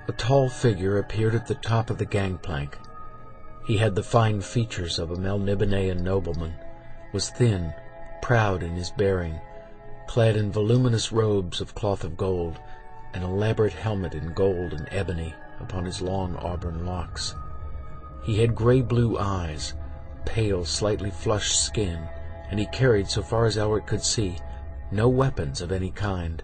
A tall figure appeared at the top of the gangplank. He had the fine features of a Melnibonéan nobleman, was thin, proud in his bearing, clad in voluminous robes of cloth of gold, an elaborate helmet in gold and ebony upon his long auburn locks. He had gray-blue eyes, pale, slightly flushed skin, and he carried, so far as Elric could see, no weapons of any kind.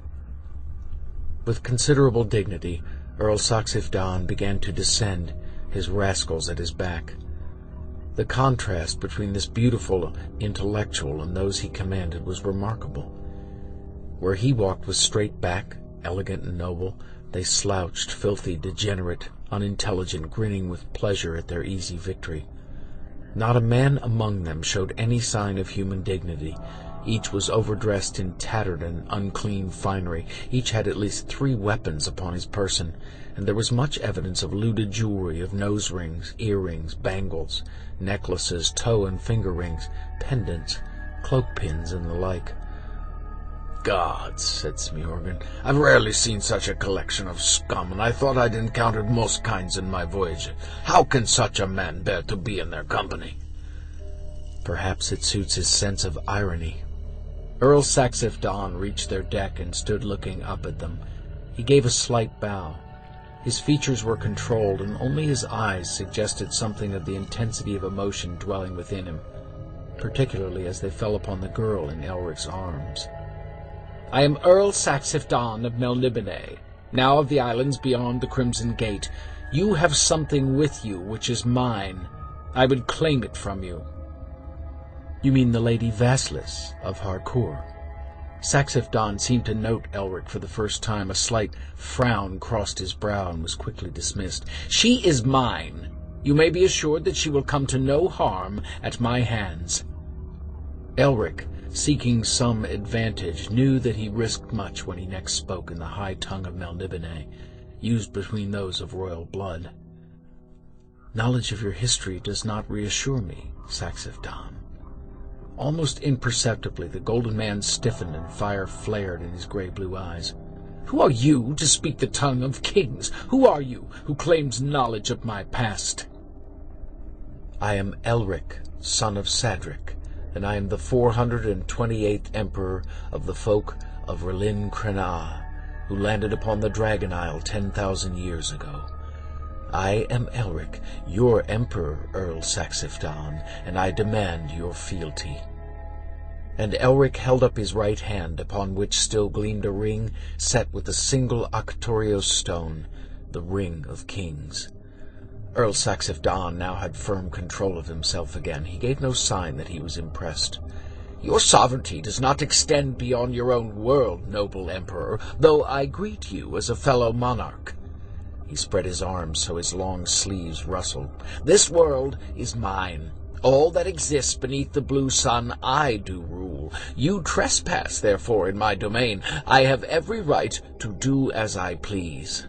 With considerable dignity, Earl Saxif Dan began to descend, his rascals at his back. The contrast between this beautiful intellectual and those he commanded was remarkable. Where he walked with straight back, elegant and noble, they slouched, filthy, degenerate, unintelligent, grinning with pleasure at their easy victory. Not a man among them showed any sign of human dignity. Each was overdressed in tattered and unclean finery. Each had at least 3 weapons upon his person, and there was much evidence of looted jewelry, of nose rings, earrings, bangles, necklaces, toe and finger rings, pendants, cloak pins, and the like. "Gods," said Smiorgan, "I've rarely seen such a collection of scum, and I thought I'd encountered most kinds in my voyage. How can such a man bear to be in their company?" Perhaps it suits his sense of irony. Earl Saxif Dan reached their deck and stood looking up at them. He gave a slight bow. His features were controlled, and only his eyes suggested something of the intensity of emotion dwelling within him, particularly as they fell upon the girl in Elric's arms. "I am Earl Saxif Dan of Melniboné, now of the islands beyond the Crimson Gate. You have something with you which is mine. I would claim it from you." "You mean the Lady Vaslis of Harcourt?" Saxif Dan seemed to note Elric for the first time. A slight frown crossed his brow and was quickly dismissed. "She is mine. You may be assured that she will come to no harm at my hands." Elric, seeking some advantage, knew that he risked much when he next spoke in the high tongue of Melniboné, used between those of royal blood. "Knowledge of your history does not reassure me, Saxif Dan." Almost imperceptibly the golden man stiffened and fire flared in his gray-blue eyes. "Who are you to speak the tongue of kings? Who are you who claims knowledge of my past?" "I am Elric, son of Sadric, and I am the 428th Emperor of the folk of R'lyn Crenaa, who landed upon the Dragon Isle 10,000 years ago. I am Elric, your Emperor, Earl Saxif Dan, and I demand your fealty." And Elric held up his right hand, upon which still gleamed a ring set with a single Octorios stone, the Ring of Kings. Earl Saxif Dan now had firm control of himself again. He gave no sign that he was impressed. "Your sovereignty does not extend beyond your own world, noble Emperor, though I greet you as a fellow monarch." He spread his arms so his long sleeves rustled. "This world is mine. All that exists beneath the blue sun I do rule. You trespass, therefore, in my domain. I have every right to do as I please."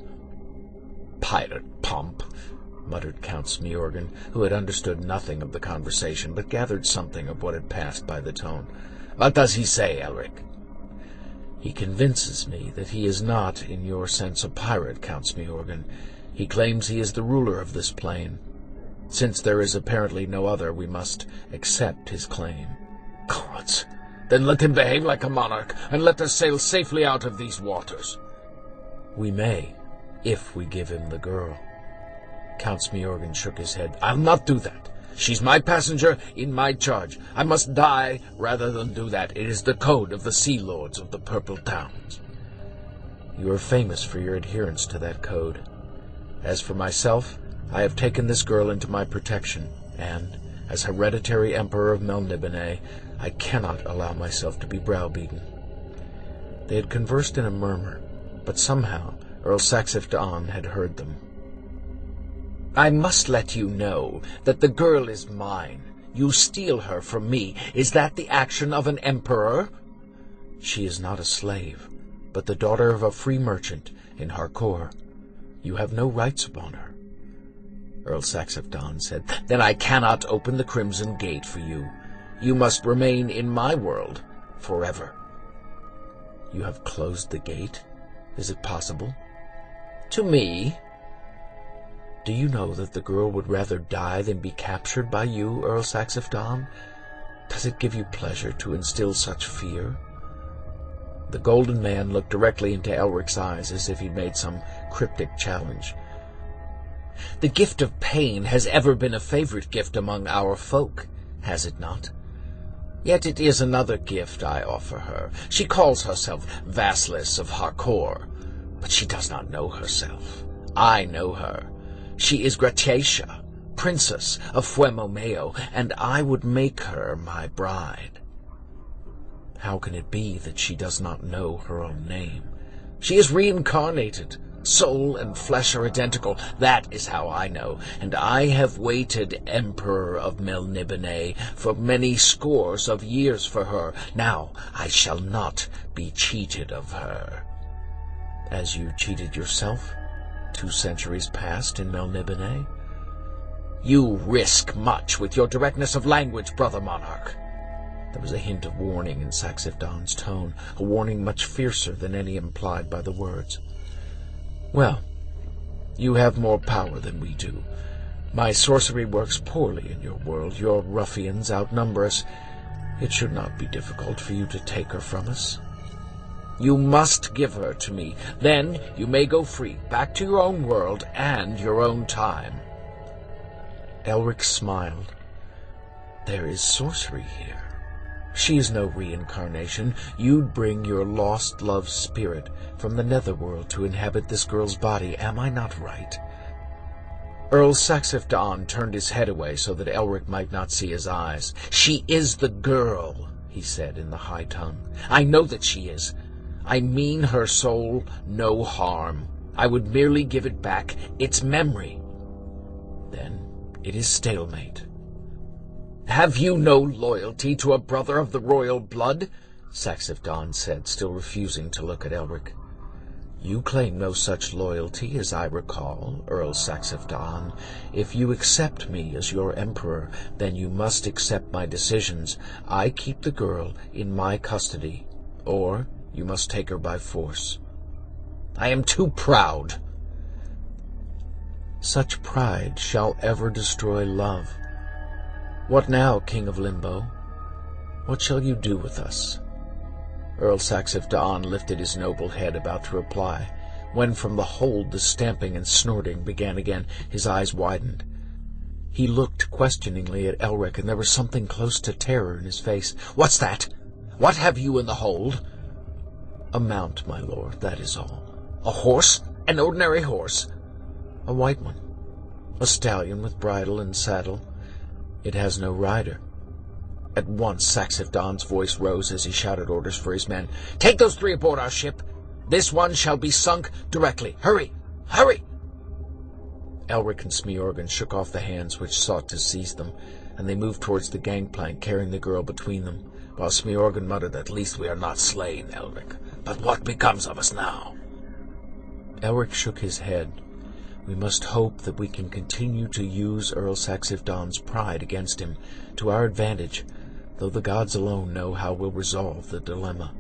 "Pirate pomp," muttered Count Smiorgan, who had understood nothing of the conversation, but gathered something of what had passed by the tone. "What does he say, Elric?" "He convinces me that he is not, in your sense, a pirate, Count Smiorgan. He claims he is the ruler of this plain. Since there is apparently no other, we must accept his claim." "Gods! Then let him behave like a monarch, and let us sail safely out of these waters." "We may, if we give him the girl." Count Smiorgan shook his head. "I'll not do that. She's my passenger, in my charge. I must die rather than do that. It is the code of the Sea Lords of the Purple Towns." "You are famous for your adherence to that code. As for myself, I have taken this girl into my protection, and, as hereditary Emperor of Melniboné, I cannot allow myself to be browbeaten." They had conversed in a murmur, but somehow Earl Saxif Dan had heard them. "I must let you know that the girl is mine. You steal her from me. Is that the action of an emperor?" "She is not a slave, but the daughter of a free merchant in Harcourt. You have no rights upon her." Earl Saxif Dan said, "Then I cannot open the Crimson Gate for you. You must remain in my world forever." "You have closed the gate? Is it possible?" "To me, Do you know that the girl would rather die than be captured by you, Earl Saxifdon? Does it give you pleasure to instill such fear?" The Golden Man looked directly into Elric's eyes as if he'd made some cryptic challenge. "The gift of pain has ever been a favorite gift among our folk, has it not? Yet it is another gift I offer her. She calls herself Vassaless of Harcourt, but she does not know herself. I know her. She is Gratiacia, Princess of Fuemomeo, and I would make her my bride." "How can it be that she does not know her own name?" "She is reincarnated. Soul and flesh are identical. That is how I know. And I have waited, Emperor of Melniboné, for many scores of years for her. Now I shall not be cheated of her." "As you cheated yourself 2 centuries past in Melniboné?" "You risk much with your directness of language, brother monarch." There was a hint of warning in Saxifdon's tone, a warning much fiercer than any implied by the words. "Well, you have more power than we do. My sorcery works poorly in your world. Your ruffians outnumber us. It should not be difficult for you to take her from us." "You must give her to me. Then you may go free, back to your own world and your own time." Elric smiled. "There is sorcery here. She is no reincarnation. You'd bring your lost love's spirit from the netherworld to inhabit this girl's body. Am I not right?" Earl Saxifdon turned his head away so that Elric might not see his eyes. "She is the girl," he said in the high tongue. "I know that she is. I mean her soul no harm. I would merely give it back its memory." "Then it is stalemate." "Have you no loyalty to a brother of the royal blood?" Saxifdon said, still refusing to look at Elric. "You claim no such loyalty as I recall, Earl Saxifdon. If you accept me as your emperor, then you must accept my decisions. I keep the girl in my custody, or you must take her by force." "I am too proud." "Such pride shall ever destroy love. What now, King of Limbo? What shall you do with us?" Earl Saxifdon lifted his noble head, about to reply, when from the hold the stamping and snorting began again. His eyes widened. He looked questioningly at Elric, and there was something close to terror in his face. "What's that? What have you in the hold?" "A mount, my lord, that is all." "A horse? An ordinary horse?" "A white one. A stallion with bridle and saddle. It has no rider." At once Saxifdon's voice rose as he shouted orders for his men. "Take those 3 aboard our ship. This one shall be sunk directly. Hurry! Hurry!" Elric and Smiorgan shook off the hands which sought to seize them, and they moved towards the gangplank, carrying the girl between them, while Smiorgan muttered, "At least we are not slain, Elric. But what becomes of us now?" Elric shook his head. "We must hope that we can continue to use Earl Saxifdon's pride against him, to our advantage, though the gods alone know how we'll resolve the dilemma."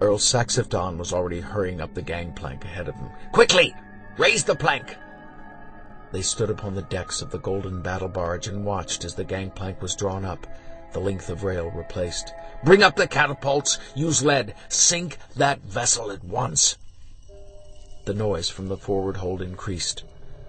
Earl Saxifdon was already hurrying up the gangplank ahead of them. "Quickly! Raise the plank!" They stood upon the decks of the golden battle barge and watched as the gangplank was drawn up, the length of rail replaced. "Bring up the catapults! Use lead! Sink that vessel at once!" The noise from the forward hold increased.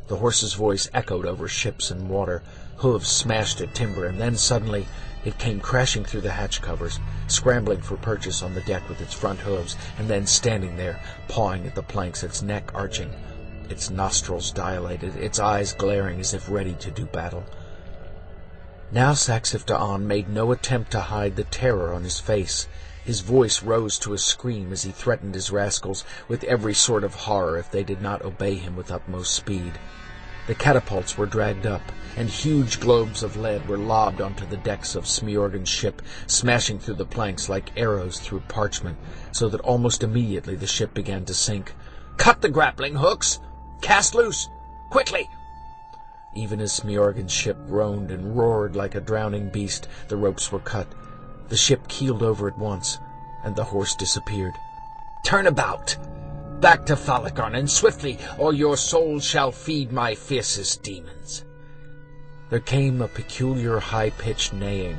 The horse's voice echoed over ships and water. Hooves smashed at timber, and then suddenly it came crashing through the hatch covers, scrambling for purchase on the deck with its front hooves, and then standing there, pawing at the planks, its neck arching, its nostrils dilated, its eyes glaring as if ready to do battle. Now Saxifdon made no attempt to hide the terror on his face. His voice rose to a scream as he threatened his rascals with every sort of horror if they did not obey him with utmost speed. The catapults were dragged up, and huge globes of lead were lobbed onto the decks of Smiorgan's ship, smashing through the planks like arrows through parchment, so that almost immediately the ship began to sink. "Cut the grappling hooks! Cast loose! Quickly!" Even as Smiorgan's ship groaned and roared like a drowning beast, the ropes were cut. The ship keeled over at once, and the horse disappeared. "Turn about!" Back to Thalagarn, and swiftly, or your soul shall feed my fiercest demons." There came a peculiar high-pitched neighing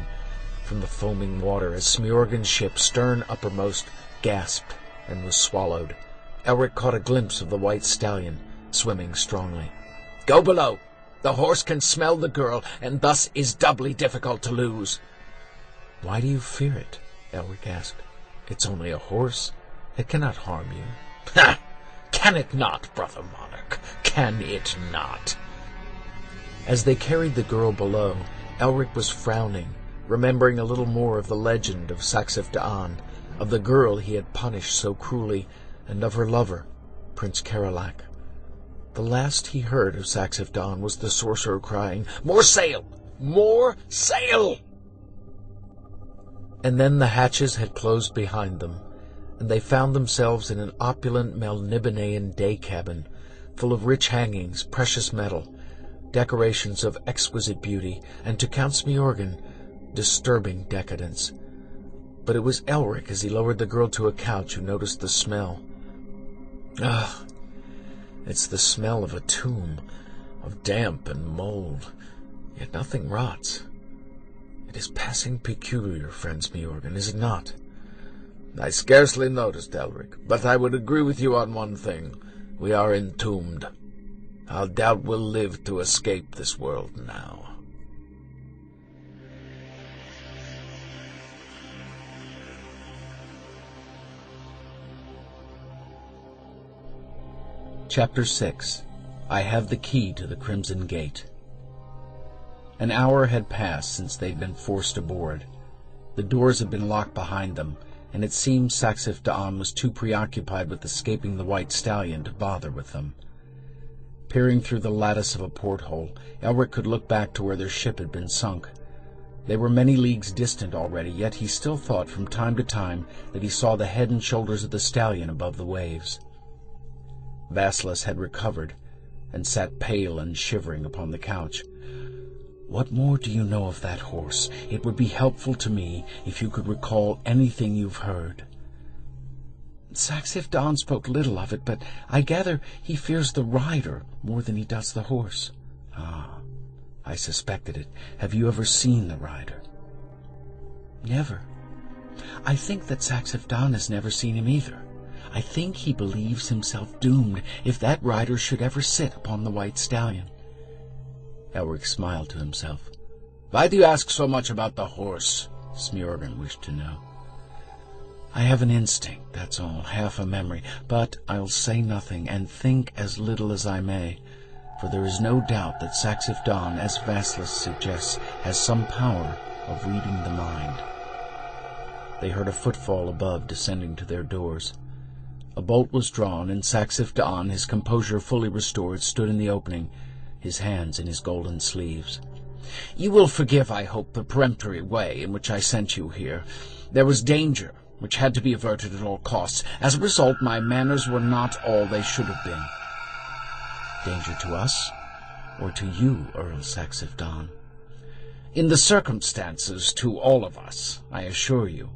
from the foaming water as Smiorgan's ship, stern uppermost, gasped and was swallowed. Elric caught a glimpse of the white stallion, swimming strongly. "Go below. The horse can smell the girl, and thus is doubly difficult to lose." "Why do you fear it?" Elric asked. "It's only a horse. It cannot harm you." "Ha! Can it not, brother monarch? Can it not?" As they carried the girl below, Elric was frowning, remembering a little more of the legend of Saxif Da'an, of the girl he had punished so cruelly, and of her lover, Prince Karalak. The last he heard of Saxif Da'an was the sorcerer crying, "More sail! More sail!" And then the hatches had closed behind them, and they found themselves in an opulent Melnibonéan day cabin, full of rich hangings, precious metal, decorations of exquisite beauty, and to Count Smiorgan, disturbing decadence. But it was Elric, as he lowered the girl to a couch, who noticed the smell. Ugh! It's the smell of a tomb, of damp and mold, yet nothing rots. It is passing peculiar, friend Smiorgan, is it not? "I scarcely noticed, Elric, but I would agree with you on one thing. We are entombed. I'll doubt we'll live to escape this world now." Chapter 6. I Have the Key to the Crimson Gate. An hour had passed since they'd been forced aboard. The doors had been locked behind them, and it seemed Saxif Da'an was too preoccupied with escaping the white stallion to bother with them. Peering through the lattice of a porthole, Elric could look back to where their ship had been sunk. They were many leagues distant already, yet he still thought from time to time that he saw the head and shoulders of the stallion above the waves. Vasilis had recovered, and sat pale and shivering upon the couch. "What more do you know of that horse? It would be helpful to me if you could recall anything you've heard." "Saxif Da'an spoke little of it, but I gather he fears the rider more than he does the horse." "Ah, I suspected it. Have you ever seen the rider?" "Never. I think that Saxif Da'an has never seen him either. I think he believes himself doomed if that rider should ever sit upon the white stallion." Elric smiled to himself. "Why do you ask so much about the horse?" Smiorgan wished to know. "I have an instinct, that's all, half a memory, but I'll say nothing and think as little as I may, for there is no doubt that Saxif Da'an, as Vasilis suggests, has some power of reading the mind." They heard a footfall above descending to their doors. A bolt was drawn, and Saxif Da'an, his composure fully restored, stood in the opening, his hands in his golden sleeves. "You will forgive, I hope, the peremptory way in which I sent you here. There was danger, which had to be averted at all costs. As a result, my manners were not all they should have been." "Danger to us, or to you, Earl Saxif Da'an?" "In the circumstances, to all of us, I assure you."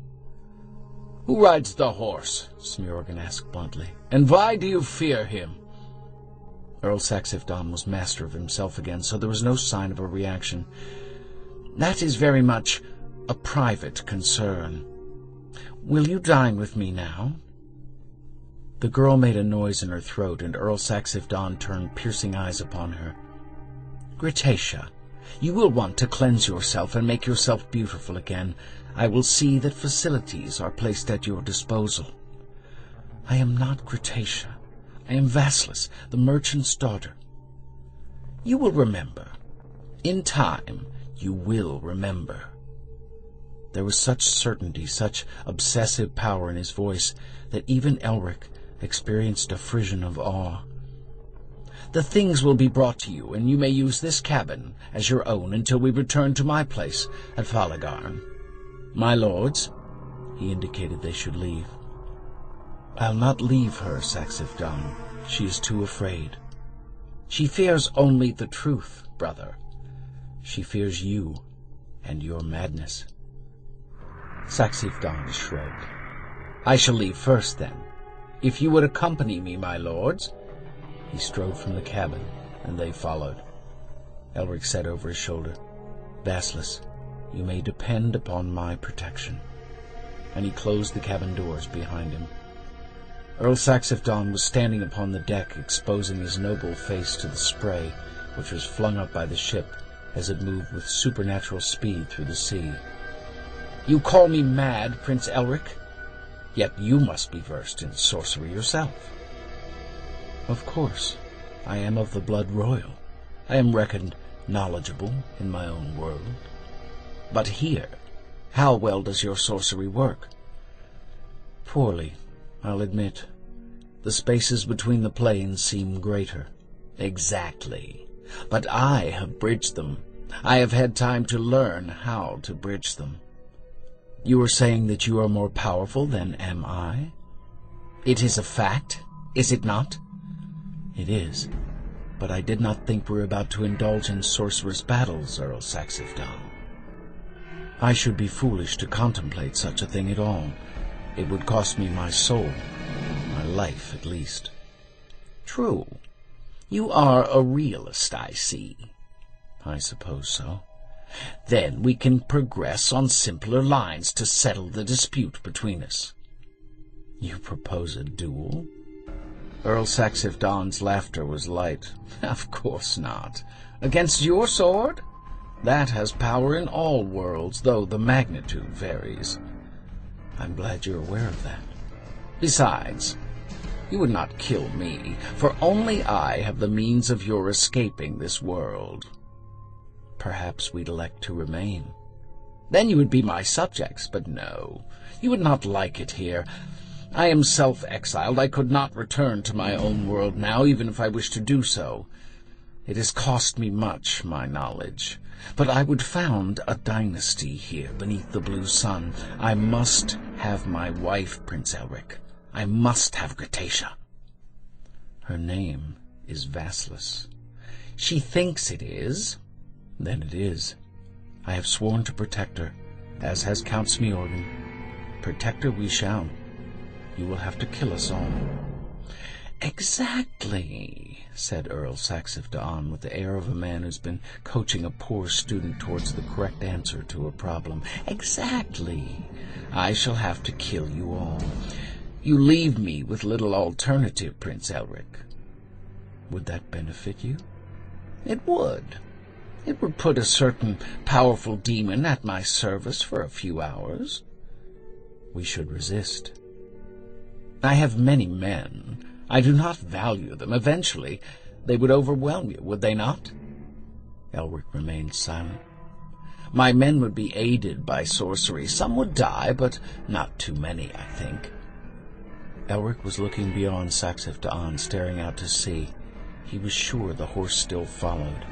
"Who rides the horse?" Smiorgan asked bluntly. "And why do you fear him?" Earl Saxif Da'an was master of himself again, so there was no sign of a reaction. "That is very much a private concern. Will you dine with me now?" The girl made a noise in her throat, and Earl Saxif Da'an turned piercing eyes upon her. "Gritacia, you will want to cleanse yourself and make yourself beautiful again. I will see that facilities are placed at your disposal." "I am not Gritacia. I am Vasilis, the merchant's daughter." "You will remember. In time, you will remember." There was such certainty, such obsessive power in his voice, that even Elric experienced a frisson of awe. "The things will be brought to you, and you may use this cabin as your own until we return to my place at Thalagarn. My lords," he indicated they should leave. "I'll not leave her, Saxif Da'an. She is too afraid." "She fears only the truth, brother." "She fears you and your madness." Saxif Da'an shrugged. "I shall leave first, then. If you would accompany me, my lords." He strode from the cabin, and they followed. Elric said over his shoulder, "Vassalus, you may depend upon my protection." And he closed the cabin doors behind him. Earl Saxifdon was standing upon the deck, exposing his noble face to the spray, which was flung up by the ship as it moved with supernatural speed through the sea. "You call me mad, Prince Elric? Yet you must be versed in sorcery yourself." "Of course. I am of the blood royal. I am reckoned knowledgeable in my own world. But here, how well does your sorcery work?" "Poorly, I'll admit. The spaces between the planes seem greater." "Exactly. But I have bridged them. I have had time to learn how to bridge them." "You are saying that you are more powerful than am I?" "It is a fact, is it not?" "It is. But I did not think we were about to indulge in sorcerous battles, Earl Saxifdon. I should be foolish to contemplate such a thing at all. It would cost me my soul, my life at least." "True. You are a realist, I see." "I suppose so." "Then we can progress on simpler lines to settle the dispute between us." "You propose a duel?" Earl Saxifdon's laughter was light. "Of course not. Against your sword? That has power in all worlds, though the magnitude varies." "I'm glad you're aware of that." "Besides, you would not kill me, for only I have the means of your escaping this world." "Perhaps we'd elect to remain." "Then you would be my subjects, but no, you would not like it here. I am self-exiled. I could not return to my own world now, even if I wished to do so. It has cost me much, my knowledge. But I would found a dynasty here beneath the blue sun. I must have my wife, Prince Elric. I must have Gratacia." "Her name is Vassalus." "She thinks it is." "Then it is. I have sworn to protect her, as has Count Smiorgan. Protect her we shall. You will have to kill us all." "Exactly," said Earl Saxifdon with the air of a man who's been coaching a poor student towards the correct answer to a problem. "Exactly. I shall have to kill you all. You leave me with little alternative, Prince Elric." "Would that benefit you?" "It would. It would put a certain powerful demon at my service for a few hours." "We should resist." "I have many men. I do not value them. Eventually, they would overwhelm you, would they not?" Elric remained silent. "My men would be aided by sorcery. Some would die, but not too many, I think." Elric was looking beyond Saxifdon, staring out to sea. He was sure the horse still followed.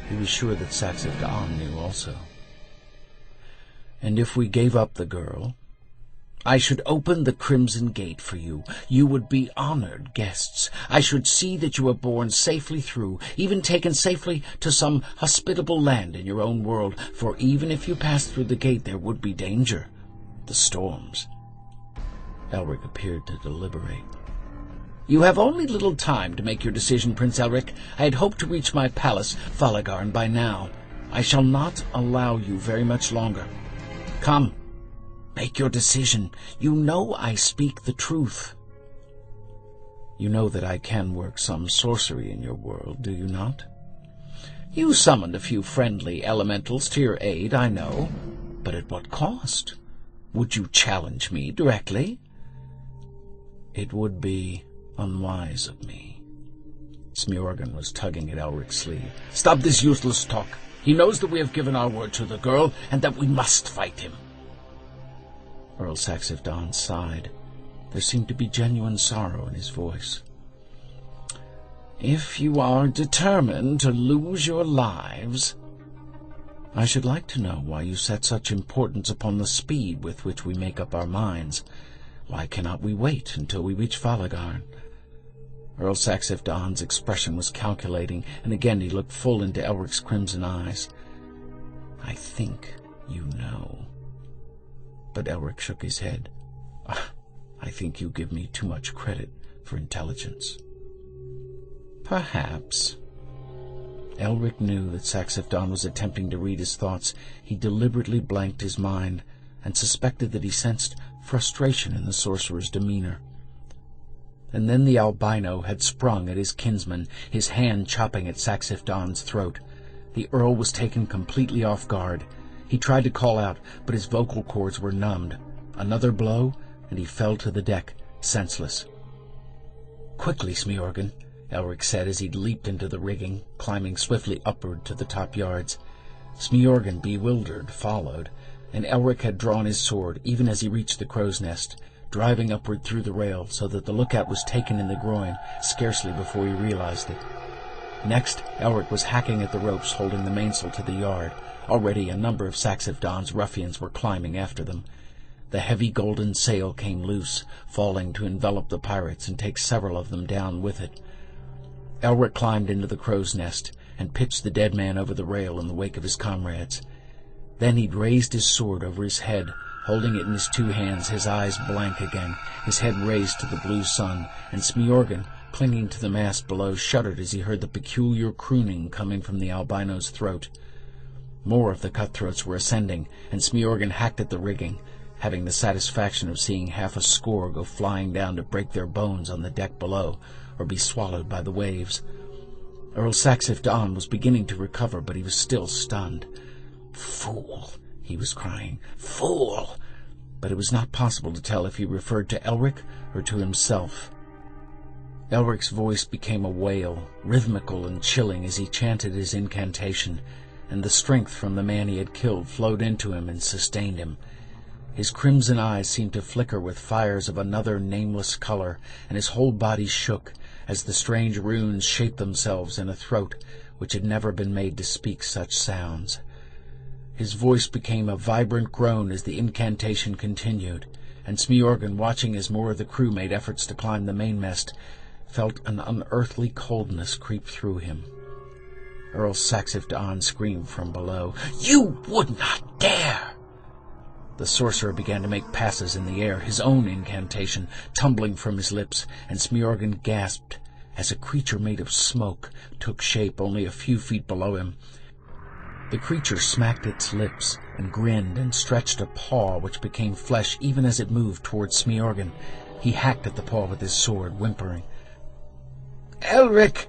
He was sure that Saxifdon knew also. "And if we gave up the girl?" "I should open the Crimson Gate for you. You would be honored guests. I should see that you were borne safely through, even taken safely to some hospitable land in your own world, for even if you passed through the gate there would be danger. The storms." Elric appeared to deliberate. "You have only little time to make your decision, Prince Elric. I had hoped to reach my palace, Falagarn, by now. I shall not allow you very much longer. Come. Make your decision. You know I speak the truth." "You know that I can work some sorcery in your world, do you not?" "You summoned a few friendly elementals to your aid, I know. But at what cost? Would you challenge me directly?" "It would be unwise of me." Smiorgan was tugging at Elric's sleeve. "Stop this useless talk. He knows that we have given our word to the girl, and that we must fight him." Earl Saxifdon sighed. There seemed to be genuine sorrow in his voice. "If you are determined to lose your lives—" "I should like to know why you set such importance upon the speed with which we make up our minds. Why cannot we wait until we reach Falagarn?" Earl Saxifdon's expression was calculating, and again he looked full into Elric's crimson eyes. "I think you know." But Elric shook his head. I think you give me too much credit for intelligence." "Perhaps." Elric knew that Saxifdon was attempting to read his thoughts. He deliberately blanked his mind, and suspected that he sensed frustration in the sorcerer's demeanor. And then the albino had sprung at his kinsman, his hand chopping at Saxifdon's throat. The Earl was taken completely off guard. He tried to call out, but his vocal cords were numbed. Another blow, and he fell to the deck, senseless. "Quickly, Smiorgan," Elric said as he leaped into the rigging, climbing swiftly upward to the top yards. Smiorgan, bewildered, followed, and Elric had drawn his sword even as he reached the crow's nest, driving upward through the rail so that the lookout was taken in the groin scarcely before he realized it. Next, Elric was hacking at the ropes holding the mainsail to the yard. Already a number of Saxifdon's ruffians were climbing after them. The heavy golden sail came loose, falling to envelop the pirates and take several of them down with it. Elric climbed into the crow's nest and pitched the dead man over the rail in the wake of his comrades. Then he raised his sword over his head, holding it in his two hands, his eyes blank again, his head raised to the blue sun, and Smiorgan, clinging to the mast below, shuddered as he heard the peculiar crooning coming from the albino's throat. More of the cutthroats were ascending, and Smiorgan hacked at the rigging, having the satisfaction of seeing half a score go flying down to break their bones on the deck below, or be swallowed by the waves. Earl Saxifdon was beginning to recover, but he was still stunned. "Fool!" he was crying. "Fool!" But it was not possible to tell if he referred to Elric or to himself. Elric's voice became a wail, rhythmical and chilling as he chanted his incantation, and the strength from the man he had killed flowed into him and sustained him. His crimson eyes seemed to flicker with fires of another nameless color, and his whole body shook as the strange runes shaped themselves in a throat which had never been made to speak such sounds. His voice became a vibrant groan as the incantation continued, and Smiorgan, watching as more of the crew made efforts to climb the mainmast, felt an unearthly coldness creep through him. Earl Saxifdon screamed from below, "You would not dare!" The sorcerer began to make passes in the air, his own incantation tumbling from his lips, and Smiorgan gasped as a creature made of smoke took shape only a few feet below him. The creature smacked its lips and grinned and stretched a paw which became flesh even as it moved towards Smiorgan. He hacked at the paw with his sword, whimpering. "Elric!"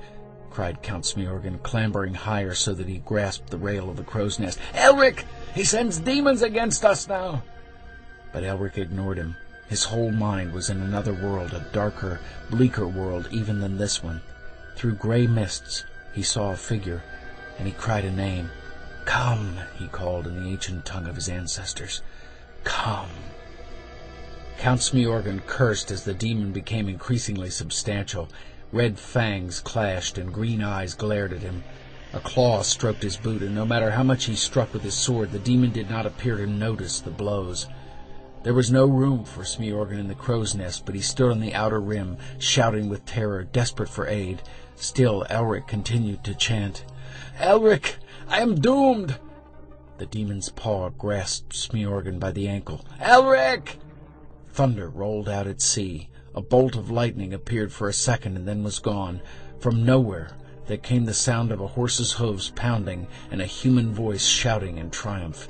cried Count Smiorgan, clambering higher so that he grasped the rail of the crow's nest. "Elric! He sends demons against us now!" But Elric ignored him. His whole mind was in another world, a darker, bleaker world even than this one. Through gray mists he saw a figure, and he cried a name. "Come," he called in the ancient tongue of his ancestors. "Come." Count Smiorgan cursed as the demon became increasingly substantial. Red fangs clashed and green eyes glared at him. A claw stroked his boot, and no matter how much he struck with his sword, the demon did not appear to notice the blows. There was no room for Smiorgan in the crow's nest, but he stood on the outer rim, shouting with terror, desperate for aid. Still, Elric continued to chant, "Elric, I am doomed!" The demon's paw grasped Smiorgan by the ankle. "Elric!" Thunder rolled out at sea. A bolt of lightning appeared for a second and then was gone. From nowhere there came the sound of a horse's hooves pounding and a human voice shouting in triumph.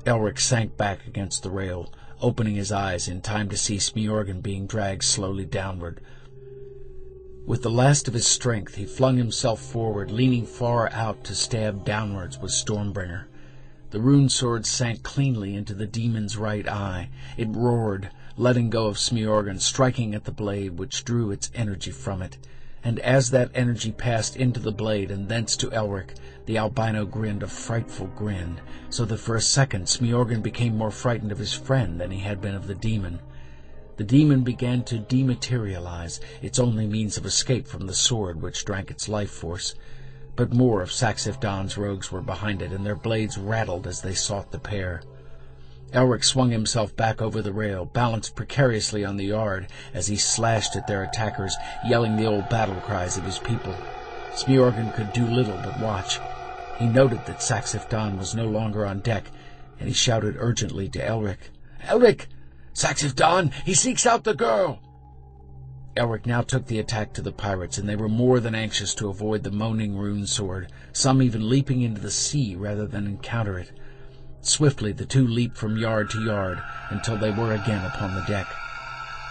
Elric sank back against the rail, opening his eyes in time to see Smiorgan being dragged slowly downward. With the last of his strength, he flung himself forward, leaning far out to stab downwards with Stormbringer. The rune sword sank cleanly into the demon's right eye. It roared, letting go of Smiorgan, striking at the blade, which drew its energy from it. And as that energy passed into the blade and thence to Elric, the albino grinned a frightful grin, so that for a second Smiorgan became more frightened of his friend than he had been of the demon. The demon began to dematerialize, its only means of escape from the sword which drank its life force. But more of Saxifdon's rogues were behind it, and their blades rattled as they sought the pair. Elric swung himself back over the rail, balanced precariously on the yard as he slashed at their attackers, yelling the old battle cries of his people. Smiorgan could do little but watch. He noted that Saxifdon was no longer on deck, and he shouted urgently to Elric, "Elric, Saxif Don, he seeks out the girl! Elric now took the attack to the pirates, and they were more than anxious to avoid the moaning rune sword, some even leaping into the sea rather than encounter it. Swiftly the two leaped from yard to yard until they were again upon the deck.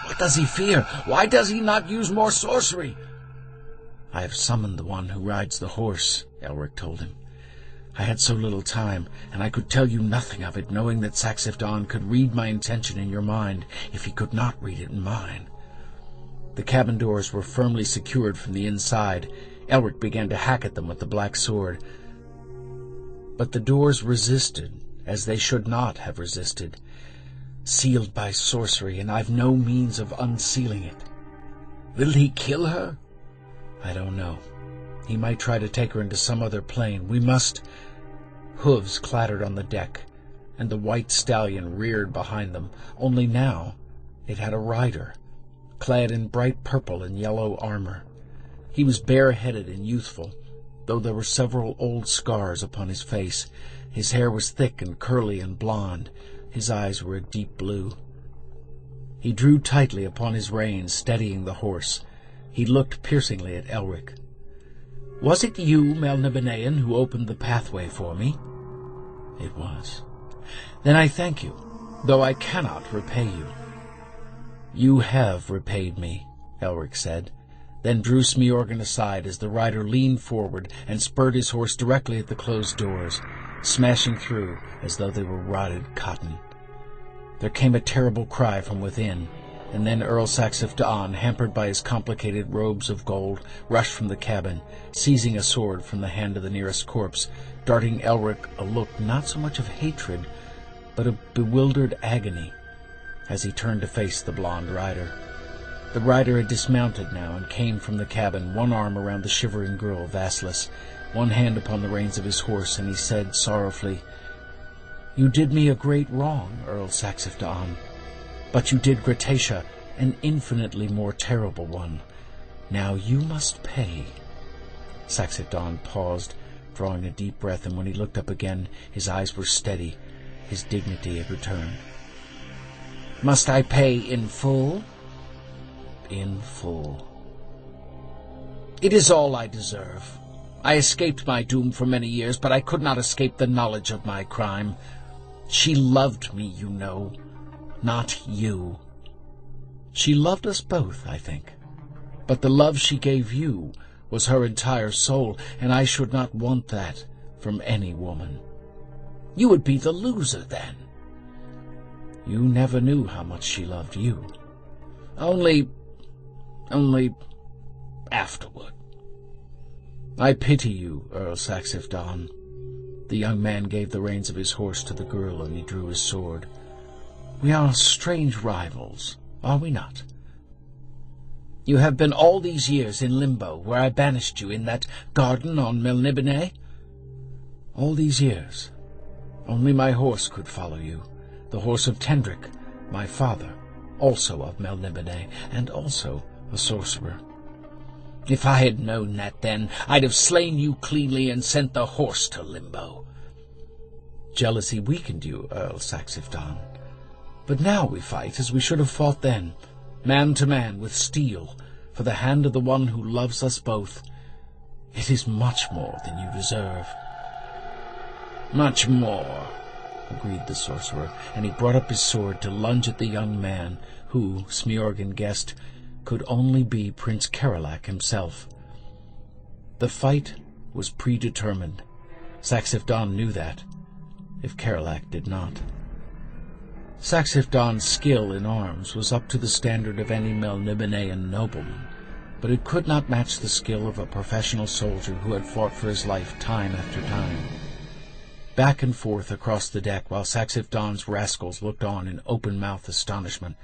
What does he fear? Why does he not use more sorcery? I have summoned the one who rides the horse, Elric told him. I had so little time, and I could tell you nothing of it, knowing that Saxif Don could read my intention in your mind if he could not read it in mine. The cabin doors were firmly secured from the inside. Elric began to hack at them with the black sword. But the doors resisted, as they should not have resisted. Sealed by sorcery, and I've no means of unsealing it. Will he kill her? I don't know. He might try to take her into some other plane. We must... Hooves clattered on the deck, and the white stallion reared behind them, only now it had a rider, clad in bright purple and yellow armor. He was bare-headed and youthful, though there were several old scars upon his face. His hair was thick and curly and blond. His eyes were a deep blue. He drew tightly upon his reins, steadying the horse. He looked piercingly at Elric. "Was it you, Melnibonéan, who opened the pathway for me?" "It was." "Then I thank you, though I cannot repay you." "You have repaid me," Elric said, then drew Smiorgan aside as the rider leaned forward and spurred his horse directly at the closed doors, smashing through as though they were rotted cotton. There came a terrible cry from within, and then Earl Saxif Don, hampered by his complicated robes of gold, rushed from the cabin, seizing a sword from the hand of the nearest corpse, darting Elric a look not so much of hatred, but of bewildered agony, as he turned to face the blonde rider. The rider had dismounted now and came from the cabin, one arm around the shivering girl, Vassalus, one hand upon the reins of his horse, and he said sorrowfully, "You did me a great wrong, Earl Saxif Don, but you did Gratacia an infinitely more terrible one. Now you must pay." Saxif Don paused, drawing a deep breath, and when he looked up again, his eyes were steady. His dignity had returned. "Must I pay in full?" "In full." "It is all I deserve. I escaped my doom for many years, but I could not escape the knowledge of my crime. She loved me, you know, not you." "She loved us both, I think. But the love she gave you was her entire soul, and I should not want that from any woman." "You would be the loser, then." "You never knew how much she loved you." Only afterward." "I pity you, Earl Saxif Don." The young man gave the reins of his horse to the girl, and he drew his sword. "We are strange rivals, are we not?" "You have been all these years in Limbo, where I banished you in that garden on Melniboné?" "All these years. Only my horse could follow you, the horse of Tendrick, my father, also of Melniboné, and also a sorcerer." "If I had known that then, I'd have slain you cleanly and sent the horse to Limbo." "Jealousy weakened you, Earl Saxif Don. But now we fight as we should have fought then, man to man with steel, for the hand of the one who loves us both. It is much more than you deserve." "Much more," agreed the sorcerer, and he brought up his sword to lunge at the young man, who, Smiorgan guessed, could only be Prince Kerelak himself. The fight was predetermined. Saxif Don knew that, if Kerelak did not. Saxif Don's skill in arms was up to the standard of any Melnibonéan nobleman, but it could not match the skill of a professional soldier who had fought for his life time after time. Back and forth across the deck, while Saxif Don's rascals looked on in open-mouthed astonishment,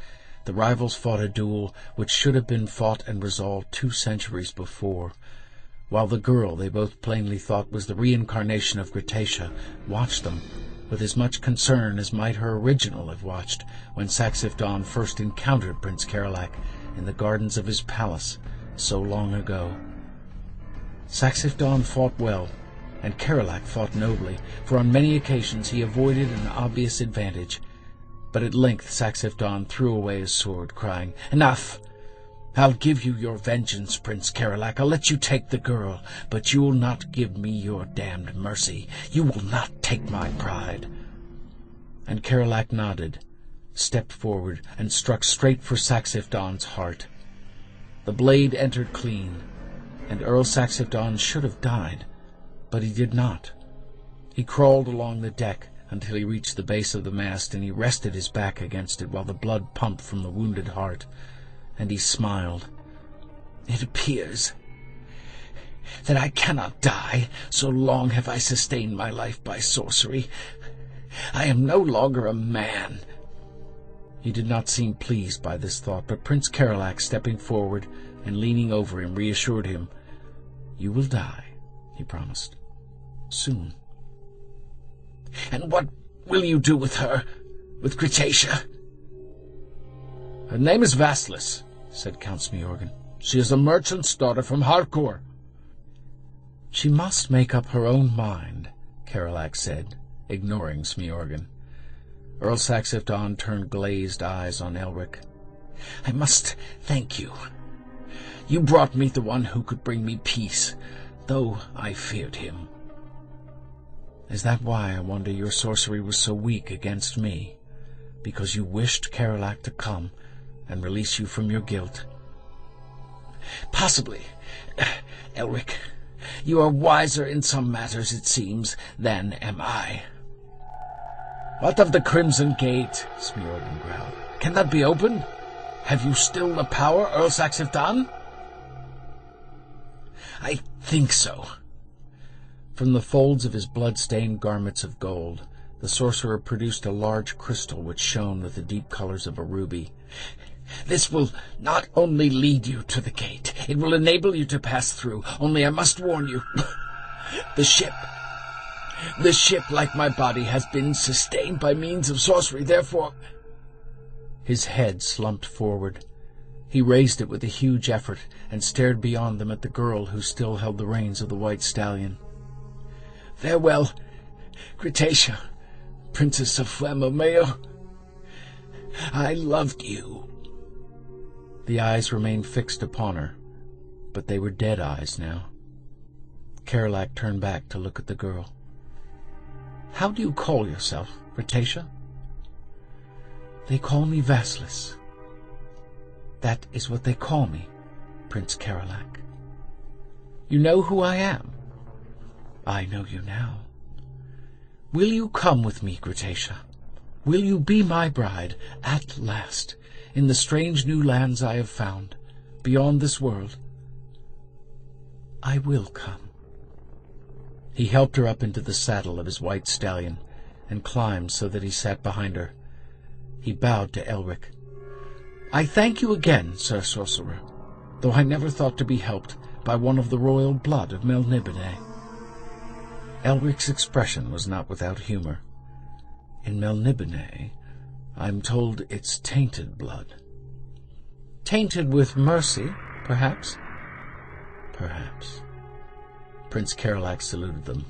the rivals fought a duel which should have been fought and resolved 2 centuries before, while the girl they both plainly thought was the reincarnation of Gratacia watched them with as much concern as might her original have watched when Saxif Don first encountered Prince Kerelak in the gardens of his palace so long ago. Saxif Don fought well, and Kerelak fought nobly, for on many occasions he avoided an obvious advantage, But at length Saxifdon threw away his sword, crying, "Enough! I'll give you your vengeance, Prince Kerelak. I'll let you take the girl, but you will not give me your damned mercy. You will not take my pride." And Kerelak nodded, stepped forward, and struck straight for Saxifdon's heart. The blade entered clean, and Earl Saxifdon should have died, but he did not. He crawled along the deck until he reached the base of the mast, and he rested his back against it while the blood pumped from the wounded heart, and he smiled. "It appears that I cannot die, so long have I sustained my life by sorcery. I am no longer a man." He did not seem pleased by this thought, but Prince Kerelak, stepping forward and leaning over him, reassured him. "You will die," he promised. "Soon." "And what will you do with her, with Cretacia?" "Her name is Vaslis," said Count Smiorgan. "She is a merchant's daughter from Harcourt." "She must make up her own mind," Kerelak said, ignoring Smiorgan. Earl Saxifdon turned glazed eyes on Elric. "I must thank you. You brought me the one who could bring me peace, though I feared him." "Is that why I wonder your sorcery was so weak against me? Because you wished Kerelak to come and release you from your guilt?" "Possibly. Elric, you are wiser in some matters, it seems, than am I." "What of the Crimson Gate?" Smiorgan growled. "Can that be opened? Have you still the power, Earl Saxifdon?" "I think so." From the folds of his blood-stained garments of gold, the sorcerer produced a large crystal which shone with the deep colors of a ruby. "This will not only lead you to the gate, it will enable you to pass through. Only I must warn you, the ship, like my body, has been sustained by means of sorcery, therefore—" His head slumped forward. He raised it with a huge effort and stared beyond them at the girl who still held the reins of the white stallion. "Farewell, Cretacia, Princess of Flamomeo. I loved you." The eyes remained fixed upon her, but they were dead eyes now. Kerelak turned back to look at the girl. "How do you call yourself, Cretacia?" "They call me Vaslis. That is what they call me, Prince Kerelak." "You know who I am?" "I know you now. Will you come with me, Cretacia? Will you be my bride, at last, in the strange new lands I have found, beyond this world?" "I will come." He helped her up into the saddle of his white stallion, and climbed so that he sat behind her. He bowed to Elric. "I thank you again, Sir Sorcerer, though I never thought to be helped by one of the royal blood of Melniboné." Elric's expression was not without humor. "In Melniboné, I'm told it's tainted blood." "Tainted with mercy, perhaps?" "Perhaps." Prince Kerelak saluted them.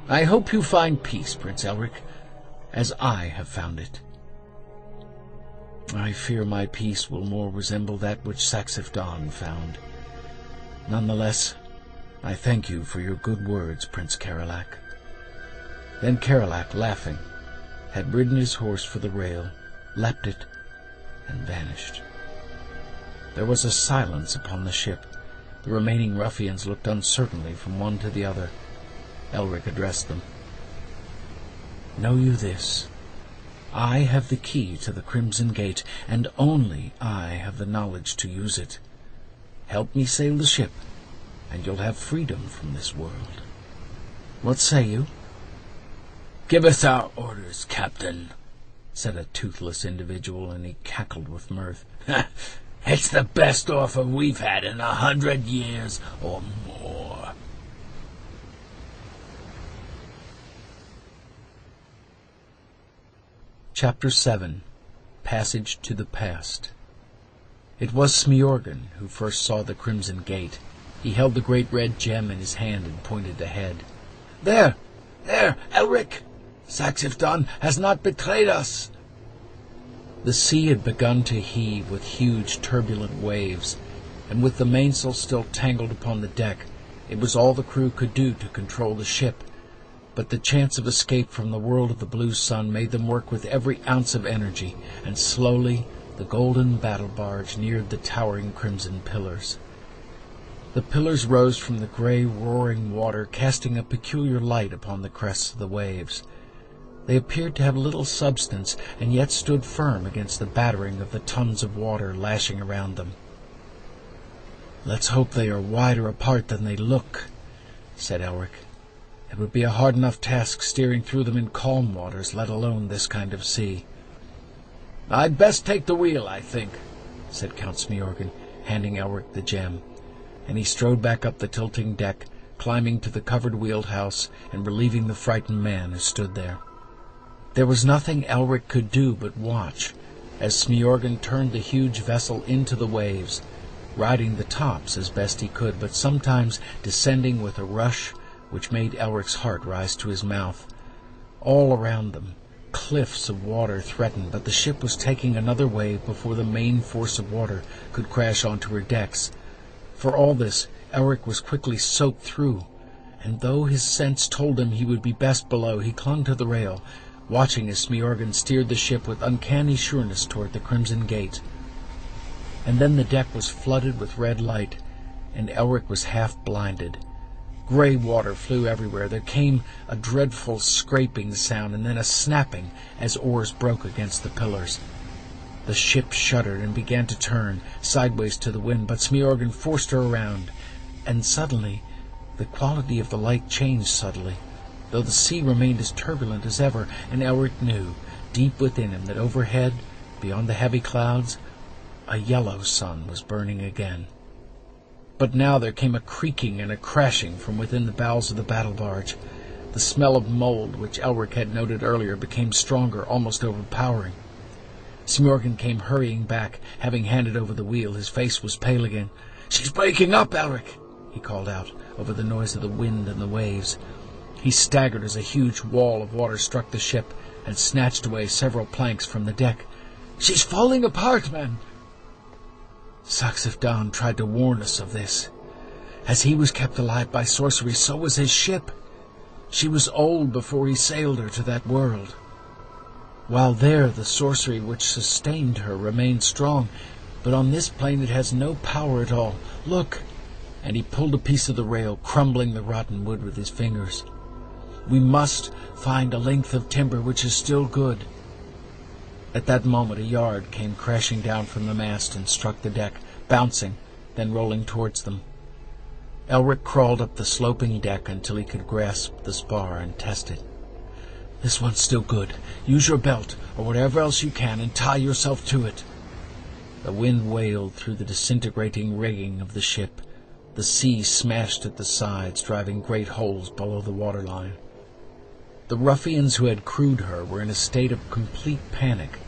"I hope you find peace, Prince Elric, as I have found it." "I fear my peace will more resemble that which Saxifdon found. Nonetheless, I thank you for your good words, Prince Kerelak." Then Kerelak, laughing, had ridden his horse for the rail, leapt it, and vanished. There was a silence upon the ship. The remaining ruffians looked uncertainly from one to the other. Elric addressed them. "Know you this? I have the key to the Crimson Gate, and only I have the knowledge to use it. Help me sail the ship, and you'll have freedom from this world. What say you?" "Give us our orders, Captain," said a toothless individual, and he cackled with mirth. "It's the best offer we've had in 100 years or more." Chapter 7. Passage to the Past. It was Smiorgan who first saw the Crimson Gate. He held the great red gem in his hand and pointed ahead. There, Elric! Saxifdon has not betrayed us." The sea had begun to heave with huge turbulent waves, and with the mainsail still tangled upon the deck, it was all the crew could do to control the ship. But the chance of escape from the world of the blue sun made them work with every ounce of energy, and slowly the golden battle barge neared the towering crimson pillars. The pillars rose from the gray, roaring water, casting a peculiar light upon the crests of the waves. They appeared to have little substance, and yet stood firm against the battering of the tons of water lashing around them. "Let's hope they are wider apart than they look," said Elric. "It would be a hard enough task steering through them in calm waters, let alone this kind of sea." "I'd best take the wheel, I think," said Count Smiorgan, handing Elric the gem, and he strode back up the tilting deck, climbing to the covered wheelhouse and relieving the frightened man who stood there. There was nothing Elric could do but watch, as Smiorgan turned the huge vessel into the waves, riding the tops as best he could, but sometimes descending with a rush which made Elric's heart rise to his mouth. All around them, cliffs of water threatened, but the ship was taking another wave before the main force of water could crash onto her decks. For all this, Elric was quickly soaked through, and though his sense told him he would be best below, he clung to the rail, watching as Smiorgan steered the ship with uncanny sureness toward the Crimson Gate. And then the deck was flooded with red light, and Elric was half blinded. Gray water flew everywhere. There came a dreadful scraping sound, and then a snapping as oars broke against the pillars. The ship shuddered and began to turn sideways to the wind, but Smiorgan forced her around, and suddenly the quality of the light changed subtly, though the sea remained as turbulent as ever, and Elric knew, deep within him, that overhead, beyond the heavy clouds, a yellow sun was burning again. But now there came a creaking and a crashing from within the bows of the battle barge. The smell of mold, which Elric had noted earlier, became stronger, almost overpowering. Smiorgan came hurrying back, having handed over the wheel. His face was pale again. "She's breaking up, Elric!" he called out, over the noise of the wind and the waves. He staggered as a huge wall of water struck the ship and snatched away several planks from the deck. "She's falling apart, man!" Saxif Dan tried to warn us of this. As he was kept alive by sorcery, so was his ship. She was old before he sailed her to that world. While there, the sorcery which sustained her remained strong, but on this plane it has no power at all. Look!" And he pulled a piece of the rail, crumbling the rotten wood with his fingers. "We must find a length of timber which is still good." At that moment a yard came crashing down from the mast and struck the deck, bouncing, then rolling towards them. Elric crawled up the sloping deck until he could grasp the spar and test it. "This one's still good. Use your belt, or whatever else you can, and tie yourself to it." The wind wailed through the disintegrating rigging of the ship. The sea smashed at the sides, driving great holes below the waterline. The ruffians who had crewed her were in a state of complete panic,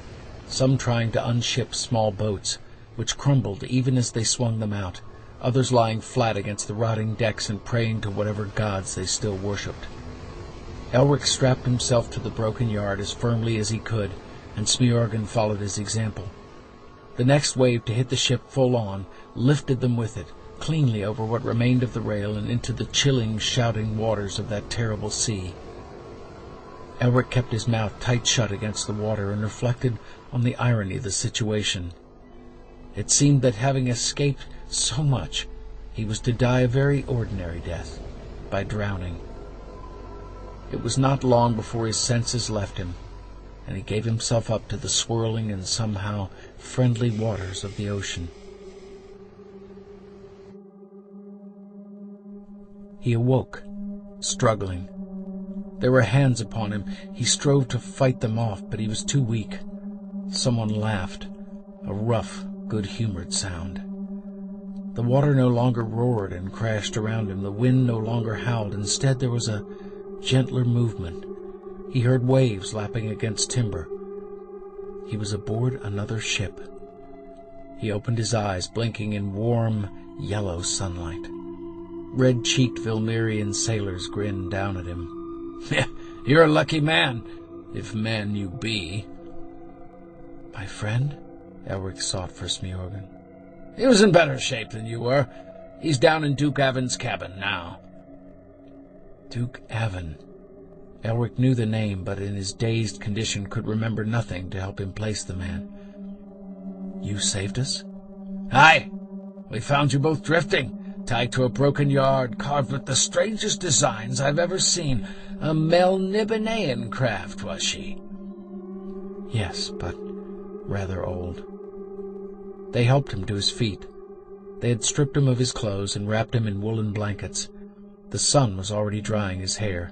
some trying to unship small boats, which crumbled even as they swung them out, others lying flat against the rotting decks and praying to whatever gods they still worshipped. Elric strapped himself to the broken yard as firmly as he could, and Smiorgan followed his example. The next wave to hit the ship full on lifted them with it, cleanly over what remained of the rail and into the chilling, shouting waters of that terrible sea. Elric kept his mouth tight shut against the water and reflected on the irony of the situation. It seemed that having escaped so much, he was to die a very ordinary death, by drowning. It was not long before his senses left him, and he gave himself up to the swirling and somehow friendly waters of the ocean. He awoke, struggling. There were hands upon him. He strove to fight them off, but he was too weak. Someone laughed, a rough, good-humored sound. The water no longer roared and crashed around him. The wind no longer howled. Instead, there was a gentler movement. He heard waves lapping against timber. He was aboard another ship. He opened his eyes, blinking in warm, yellow sunlight. Red-cheeked Vilmirian sailors grinned down at him. "You're a lucky man, if man you be." My friend? Elric sought for Smjorgen. He was in better shape than you were. He's down in Duke Aven's cabin now. Duke Aven. Elric knew the name, but in his dazed condition could remember nothing to help him place the man. You saved us? Aye. We found you both drifting, tied to a broken yard, carved with the strangest designs I've ever seen. A Melnibonéan craft, was she? Yes, but rather old. They helped him to his feet. They had stripped him of his clothes and wrapped him in woolen blankets. The sun was already drying his hair.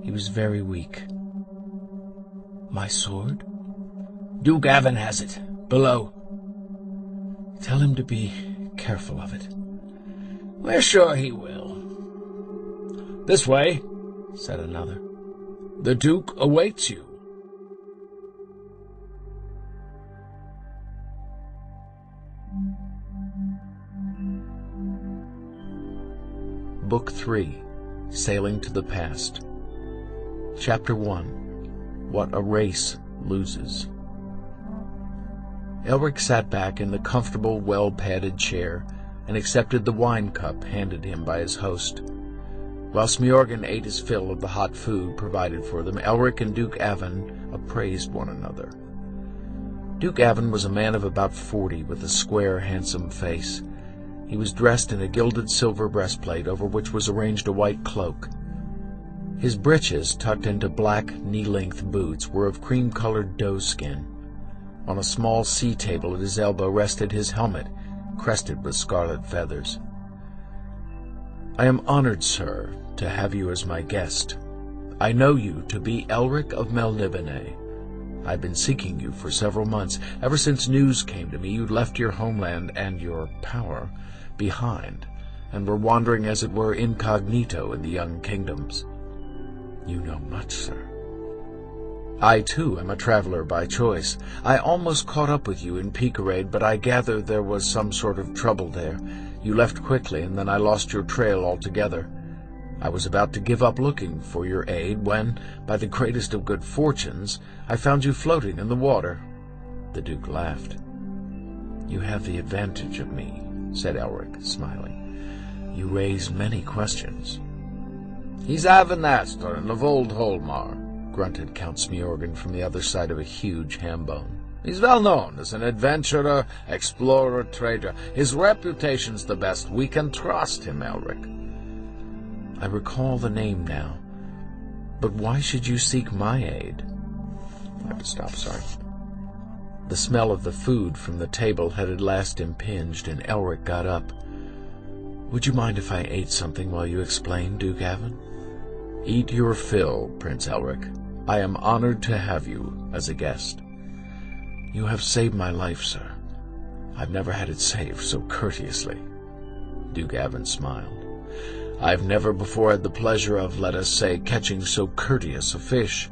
He was very weak. My sword? Duke Aven has it, below. Tell him to be careful of it. We're sure he will. This way, said another. The Duke awaits you. Book 3, Sailing to the Past. Chapter 1, What a Race Loses. Elric sat back in the comfortable, well-padded chair and accepted the wine cup handed him by his host. While Smjorgen ate his fill of the hot food provided for them, Elric and Duke Aven appraised one another. Duke Aven was a man of about 40 with a square, handsome face. He was dressed in a gilded silver breastplate over which was arranged a white cloak. His breeches, tucked into black, knee-length boots, were of cream-colored doeskin. On a small sea table at his elbow rested his helmet, crested with scarlet feathers. I am honored, sir, to have you as my guest. I know you to be Elric of Melniboné. I've been seeking you for several months, ever since news came to me you'd left your homeland and your power behind, and were wandering, as it were, incognito in the young kingdoms. You know much, sir. I, too, am a traveler by choice. I almost caught up with you in Picarade, but I gather there was some sort of trouble there. You left quickly, and then I lost your trail altogether. I was about to give up looking for your aid when, by the greatest of good fortunes, I found you floating in the water. The Duke laughed. You have the advantage of me, said Elric, smiling. You raise many questions. He's Aven Astor and of Old Holmar, grunted Count Smjorgen from the other side of a huge ham bone. He's well known as an adventurer, explorer, trader. His reputation's the best. We can trust him, Elric. I recall the name now. But why should you seek my aid? I have to stop, sorry. The smell of the food from the table had at last impinged, and Elric got up. Would you mind if I ate something while you explain, Duke Aven? Eat your fill, Prince Elric. I am honored to have you as a guest. You have saved my life, sir. I've never had it saved so courteously. Duke Aven smiled. I've never before had the pleasure of, let us say, catching so courteous a fish.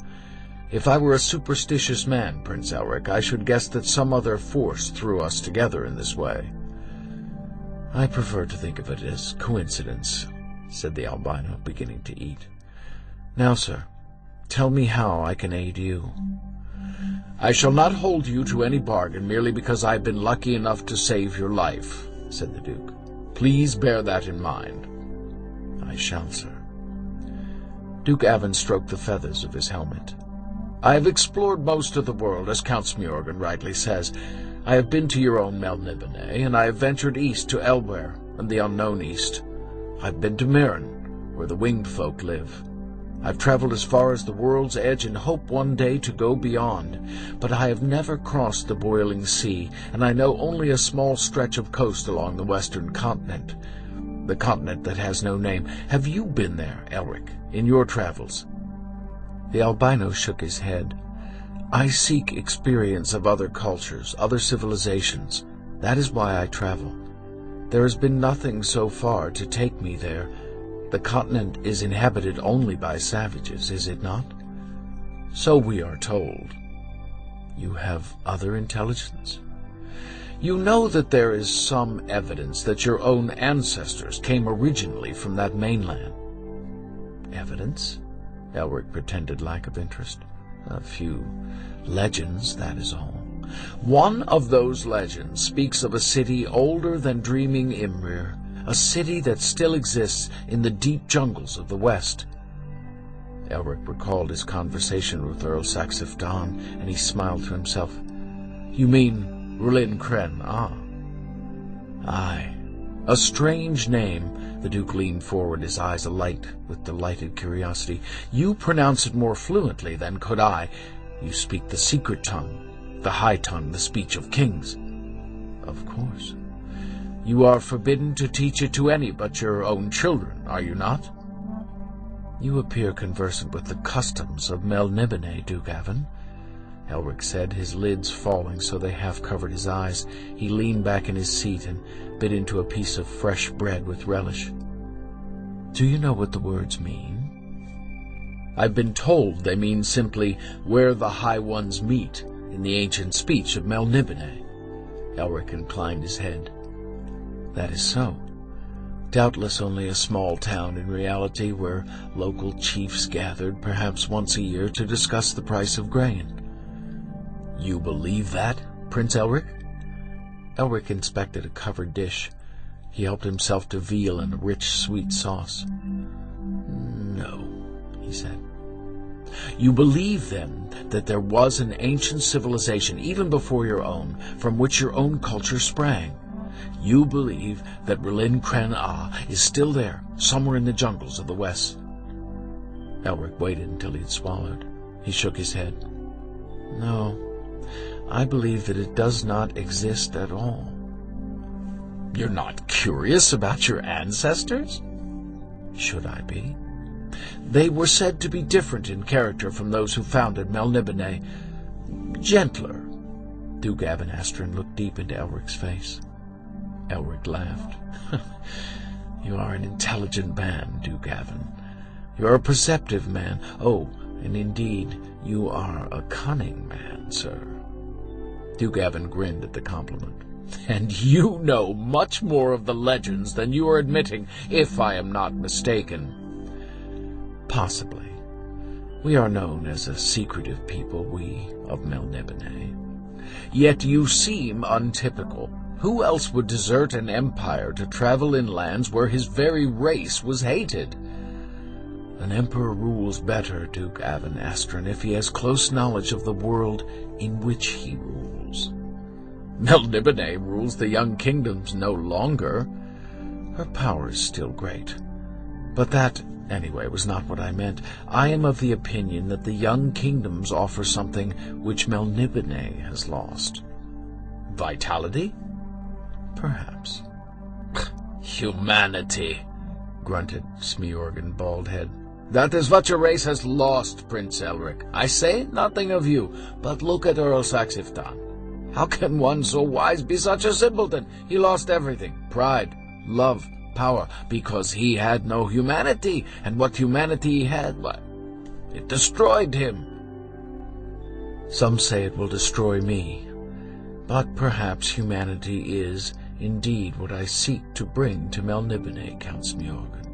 If I were a superstitious man, Prince Elric, I should guess that some other force threw us together in this way. I prefer to think of it as coincidence, said the albino, beginning to eat. Now, sir, tell me how I can aid you. I shall not hold you to any bargain merely because I've been lucky enough to save your life, said the Duke. Please bear that in mind. I shall, sir. Duke Aven stroked the feathers of his helmet. I have explored most of the world, as Count Smjorgen rightly says. I have been to your own Melniboné, and I have ventured east to Elwë and the unknown east. I've been to Mirren, where the winged folk live. I've traveled as far as the world's edge and hope one day to go beyond, but I have never crossed the boiling sea, and I know only a small stretch of coast along the western continent, the continent that has no name. Have you been there, Elric, in your travels? The albino shook his head. I seek experience of other cultures, other civilizations. That is why I travel. There has been nothing so far to take me there. The continent is inhabited only by savages, is it not? So we are told. You have other intelligence? You know that there is some evidence that your own ancestors came originally from that mainland. Evidence? Elric pretended lack of interest. A few legends, that is all. One of those legends speaks of a city older than dreaming Imrir, a city that still exists in the deep jungles of the west. Elric recalled his conversation with Earl Saxif Don, and he smiled to himself. "You mean R'lyn Kren, ah?" "Aye. A strange name." The Duke leaned forward, his eyes alight with delighted curiosity. "You pronounce it more fluently than could I. You speak the secret tongue, the high tongue, the speech of kings." "Of course." "You are forbidden to teach it to any but your own children, are you not?" "You appear conversant with the customs of Melniboné, Duke Avon," Elric said, his lids falling so they half-covered his eyes. He leaned back in his seat and bit into a piece of fresh bread with relish. "Do you know what the words mean?" "I've been told they mean simply, 'where the High Ones meet,' in the ancient speech of Melniboné." Elric inclined his head. "That is so. Doubtless only a small town in reality, where local chiefs gathered perhaps once a year to discuss the price of grain." "You believe that, Prince Elric?" Elric inspected a covered dish. He helped himself to veal and a rich, sweet sauce. "No," he said. "You believe, then, that there was an ancient civilization, even before your own, from which your own culture sprang? You believe that R'lyn Kren is still there, somewhere in the jungles of the west?" Elric waited until he had swallowed. He shook his head. "No, I believe that it does not exist at all." "You're not curious about your ancestors?" "Should I be?" "They were said to be different in character from those who founded Melniboné. Gentler." Duke Avon Astron looked deep into Elric's face. Elric laughed. "You are an intelligent man, Duke Avon. You are a perceptive man. Oh, and indeed, you are a cunning man, sir." Duke Avon grinned at the compliment. "And you know much more of the legends than you are admitting, if I am not mistaken." "Possibly. We are known as a secretive people, we of Melniboné." "Yet you seem untypical. Who else would desert an empire to travel in lands where his very race was hated?" "An emperor rules better, Duke Avon Astron, if he has close knowledge of the world in which he rules." "Melniboné rules the young kingdoms no longer." "Her power is still great. But that, anyway, was not what I meant. I am of the opinion that the young kingdoms offer something which Melniboné has lost." "Vitality?" "Perhaps." "Humanity," grunted Smjorgon Baldhead. "That is what your race has lost, Prince Elric. I say nothing of you, but look at Earl Saxif Don. How can one so wise be such a simpleton? He lost everything, pride, love, power, because he had no humanity, and what humanity he had, why, it destroyed him." "Some say it will destroy me, but perhaps humanity is indeed what I seek to bring to Melniboné, Count Smjorgon."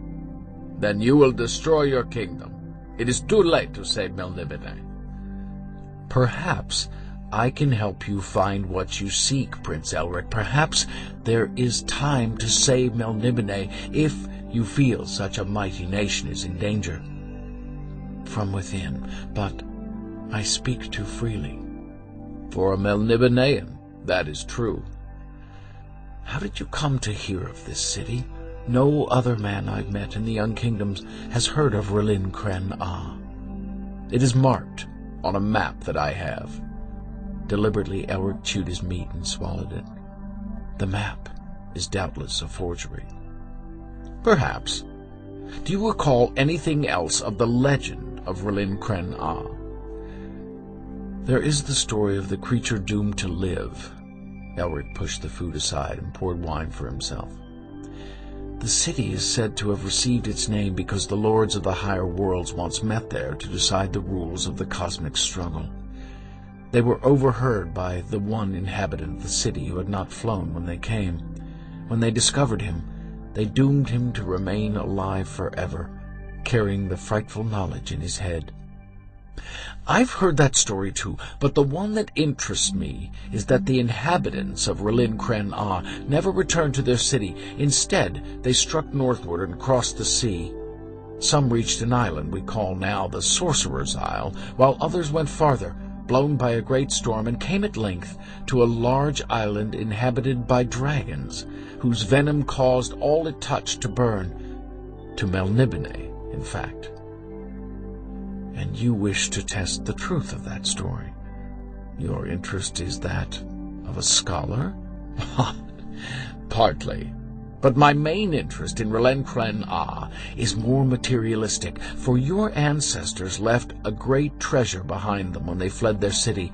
"Then you will destroy your kingdom. It is too late to save Melniboné." "Perhaps I can help you find what you seek, Prince Elric. Perhaps there is time to save Melniboné if you feel such a mighty nation is in danger. From within, but I speak too freely." "For a Melnibonéan, that is true." "How did you come to hear of this city? No other man I've met in the Young Kingdoms has heard of R'lyn Kren. It is marked on a map that I have." Deliberately, Elric chewed his meat and swallowed it. "The map is doubtless a forgery." "Perhaps. Do you recall anything else of the legend of R'lyn Kren? "There is the story of the creature doomed to live." Elric pushed the food aside and poured wine for himself. "The city is said to have received its name because the lords of the higher worlds once met there to decide the rules of the cosmic struggle. They were overheard by the one inhabitant of the city who had not flown when they came. When they discovered him, they doomed him to remain alive forever, carrying the frightful knowledge in his head. I've heard that story too, but the one that interests me is that the inhabitants of R'lyn Cren Ah never returned to their city. Instead, they struck northward and crossed the sea. Some reached an island we call now the Sorcerer's Isle, while others went farther, blown by a great storm, and came at length to a large island inhabited by dragons, whose venom caused all it touched to burn. To Melniboné, in fact. And you wish to test the truth of that story. Your interest is that of a scholar? Partly. But my main interest in R'lyn Cren Ah is more materialistic, for your ancestors left a great treasure behind them when they fled their city.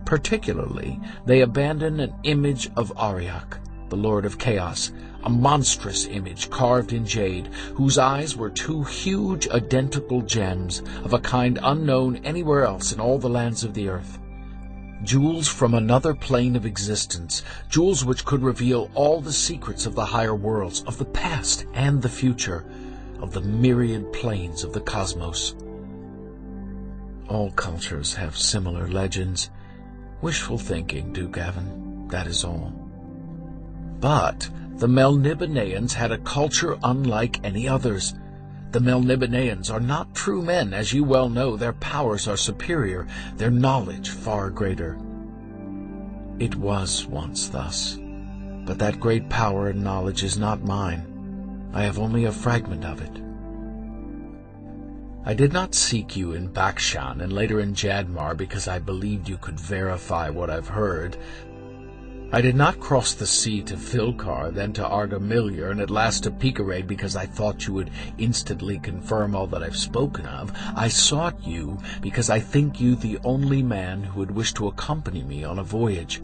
Particularly, they abandoned an image of Auriok, the Lord of Chaos, a monstrous image carved in jade, whose eyes were two huge identical gems of a kind unknown anywhere else in all the lands of the earth. Jewels from another plane of existence, jewels which could reveal all the secrets of the higher worlds, of the past and the future, of the myriad planes of the cosmos. All cultures have similar legends. Wishful thinking, Dugavin, that is all. But the Melnibonéans had a culture unlike any others. The Melnibonéans are not true men, as you well know. Their powers are superior, their knowledge far greater. It was once thus, but that great power and knowledge is not mine. I have only a fragment of it. I did not seek you in Bakshan and later in Jadmar because I believed you could verify what I've heard. I did not cross the sea to Filkar, then to Argamillier, and at last to Picarade because I thought you would instantly confirm all that I've spoken of. I sought you because I think you the only man who would wish to accompany me on a voyage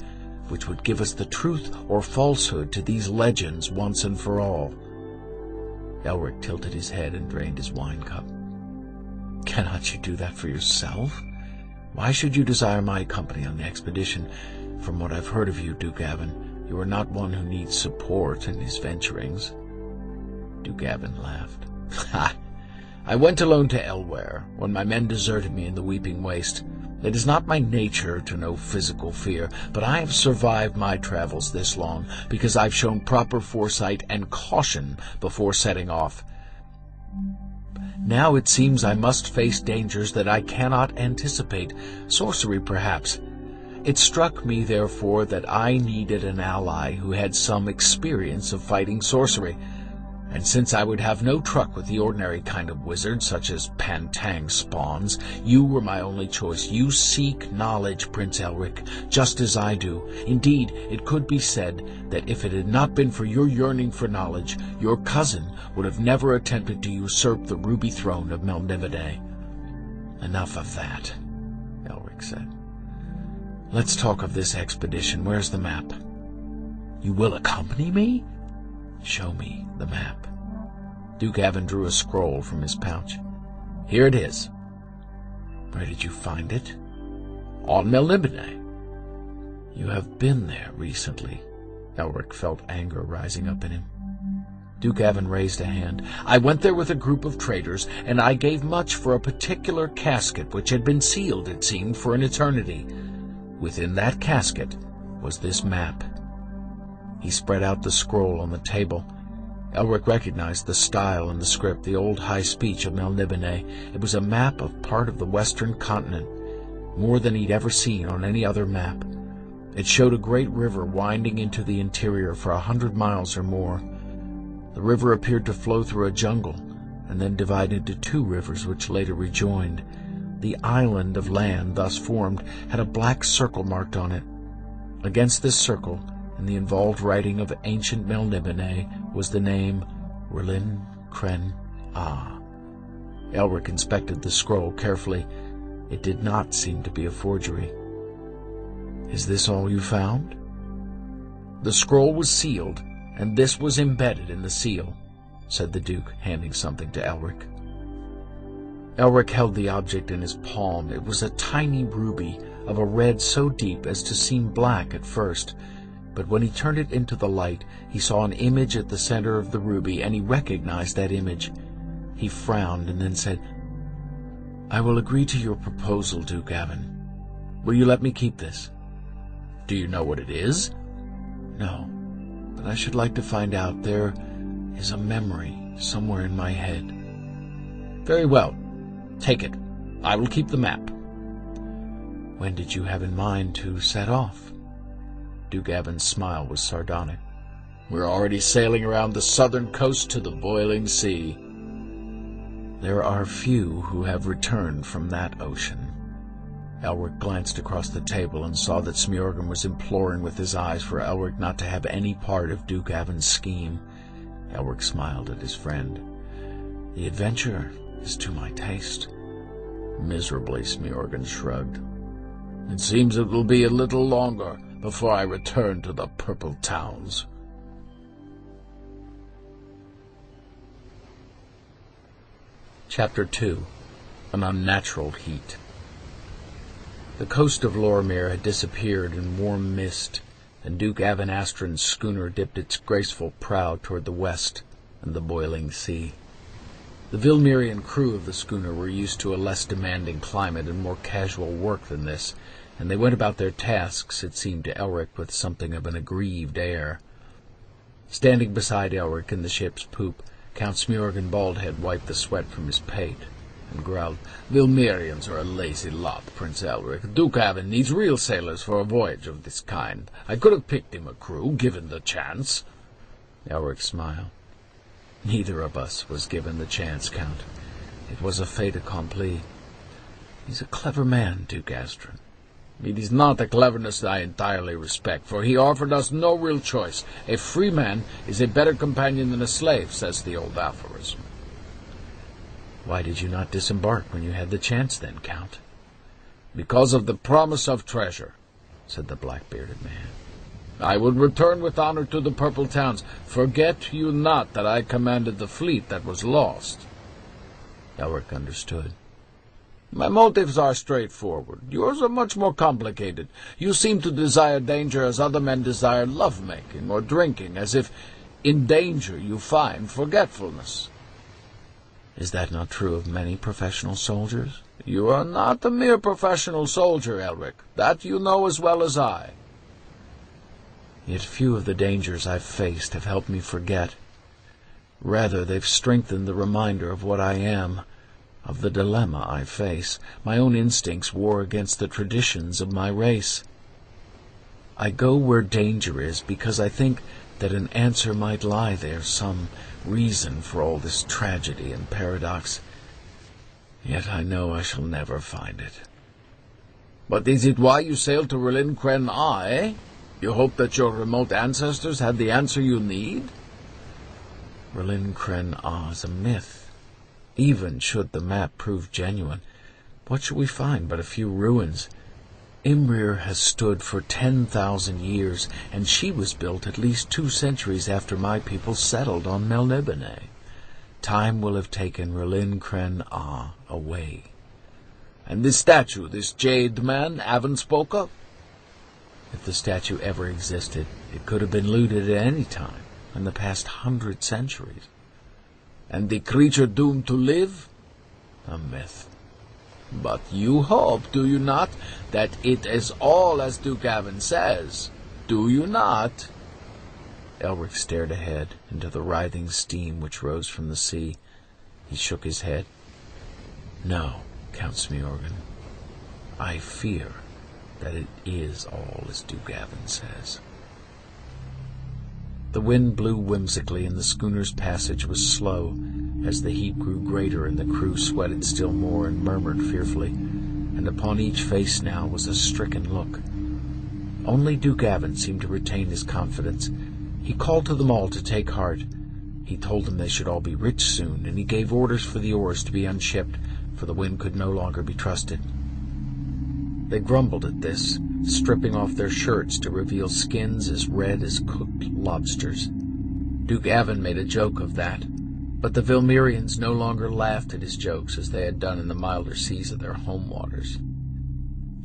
which would give us the truth or falsehood to these legends once and for all. Elric tilted his head and drained his wine cup. Cannot you do that for yourself? Why should you desire my company on the expedition? From what I've heard of you, Dugavin, you are not one who needs support in his venturings. Dugavin laughed. Ha! I went alone to Elware when my men deserted me in the Weeping Waste. It is not my nature to know physical fear, but I have survived my travels this long because I've shown proper foresight and caution before setting off. Now it seems I must face dangers that I cannot anticipate. Sorcery, perhaps. It struck me, therefore, that I needed an ally who had some experience of fighting sorcery, and since I would have no truck with the ordinary kind of wizard, such as Pantang spawns, you were my only choice. You seek knowledge, Prince Elric, just as I do. Indeed, it could be said that if it had not been for your yearning for knowledge, your cousin would have never attempted to usurp the ruby throne of Melniboné. Enough of that, Elric said. Let's talk of this expedition. Where's the map? You will accompany me? Show me the map. Dugavin drew a scroll from his pouch. Here it is. Where did you find it? On Melniboné. You have been there recently. Elric felt anger rising up in him. Dugavin raised a hand. I went there with a group of traders, and I gave much for a particular casket which had been sealed, it seemed, for an eternity. Within that casket was this map. He spread out the scroll on the table. Elric recognized the style and the script, the old high speech of Melniboné. It was a map of part of the western continent, more than he'd ever seen on any other map. It showed a great river winding into the interior for 100 miles or more. The river appeared to flow through a jungle, and then divide into two rivers which later rejoined. The island of land thus formed had a black circle marked on it. Against this circle, in the involved writing of ancient Melniboné, was the name R'lyn Cren Ah. Elric inspected the scroll carefully. It did not seem to be a forgery. Is this all you found? The scroll was sealed, and this was embedded in the seal, said the Duke, handing something to Elric. Elric held the object in his palm. It was a tiny ruby of a red so deep as to seem black at first, but when he turned it into the light, he saw an image at the center of the ruby, and he recognized that image. He frowned and then said, I will agree to your proposal, Duke Avon. Will you let me keep this? Do you know what it is? No, but I should like to find out. There is a memory somewhere in my head. Very well. Take it. I will keep the map. When did you have in mind to set off? Duke Avon's smile was sardonic. We're already sailing around the southern coast to the boiling sea. There are few who have returned from that ocean. Elric glanced across the table and saw that Smjorgen was imploring with his eyes for Elric not to have any part of Duke Avon's scheme. Elric smiled at his friend. The adventure is to my taste. Miserably, Smjorgen shrugged. It seems it will be a little longer before I return to the Purple Towns. Chapter 2. An Unnatural Heat. The coast of Lormir had disappeared in warm mist, and Duke Avon Astron's schooner dipped its graceful prow toward the west and the boiling sea. The Vilmirian crew of the schooner were used to a less demanding climate and more casual work than this, and they went about their tasks, it seemed to Elric, with something of an aggrieved air. Standing beside Elric in the ship's poop, Count Smjorgen Baldhead wiped the sweat from his pate and growled, "Vilmirians are a lazy lot, Prince Elric. Duke Avon needs real sailors for a voyage of this kind. I could have picked him a crew, given the chance." Elric smiled. "Neither of us was given the chance, Count. It was a fait accompli. He's a clever man, Duke Astron." "It is not a cleverness I entirely respect, for he offered us no real choice. A free man is a better companion than a slave, says the old aphorism." "Why did you not disembark when you had the chance, then, Count?" "Because of the promise of treasure," said the black-bearded man. "I would return with honor to the Purple Towns. Forget you not that I commanded the fleet that was lost." Elric understood. "My motives are straightforward. Yours are much more complicated. You seem to desire danger as other men desire love-making or drinking, as if in danger you find forgetfulness." "Is that not true of many professional soldiers?" "You are not a mere professional soldier, Elric. That you know as well as I." "Yet few of the dangers I've faced have helped me forget. Rather, they've strengthened the reminder of what I am, of the dilemma I face. My own instincts war against the traditions of my race. I go where danger is because I think that an answer might lie there, some reason for all this tragedy and paradox. Yet I know I shall never find it." "But is it why you sailed to R'lyn Creen, eh? You hope that your remote ancestors had the answer you need?" R'lyn Creen is a myth. Even should the map prove genuine, what shall we find but a few ruins? Imrir has stood for 10,000 years, and she was built at least 2 centuries after my people settled on Melniboné. Time will have taken R'lyn Creen away. "And this statue, this jade man Avon spoke of?" If the statue ever existed, it could have been looted at any time in the past 100 centuries. "And the creature doomed to live?" A myth. "But you hope, do you not, that it is all as Duke Avon says? Do you not?" Elric stared ahead into the writhing steam which rose from the sea. He shook his head. "No, Count Smjorgen. I fear that it is all as Duke Avon says." The wind blew whimsically, and the schooner's passage was slow. As the heat grew greater and the crew sweated still more and murmured fearfully, and upon each face now was a stricken look. Only Duke Avon seemed to retain his confidence. He called to them all to take heart. He told them they should all be rich soon, and he gave orders for the oars to be unshipped, for the wind could no longer be trusted. They grumbled at this, stripping off their shirts to reveal skins as red as cooked lobsters. Duke Avon made a joke of that, but the Vilmirians no longer laughed at his jokes as they had done in the milder seas of their home waters.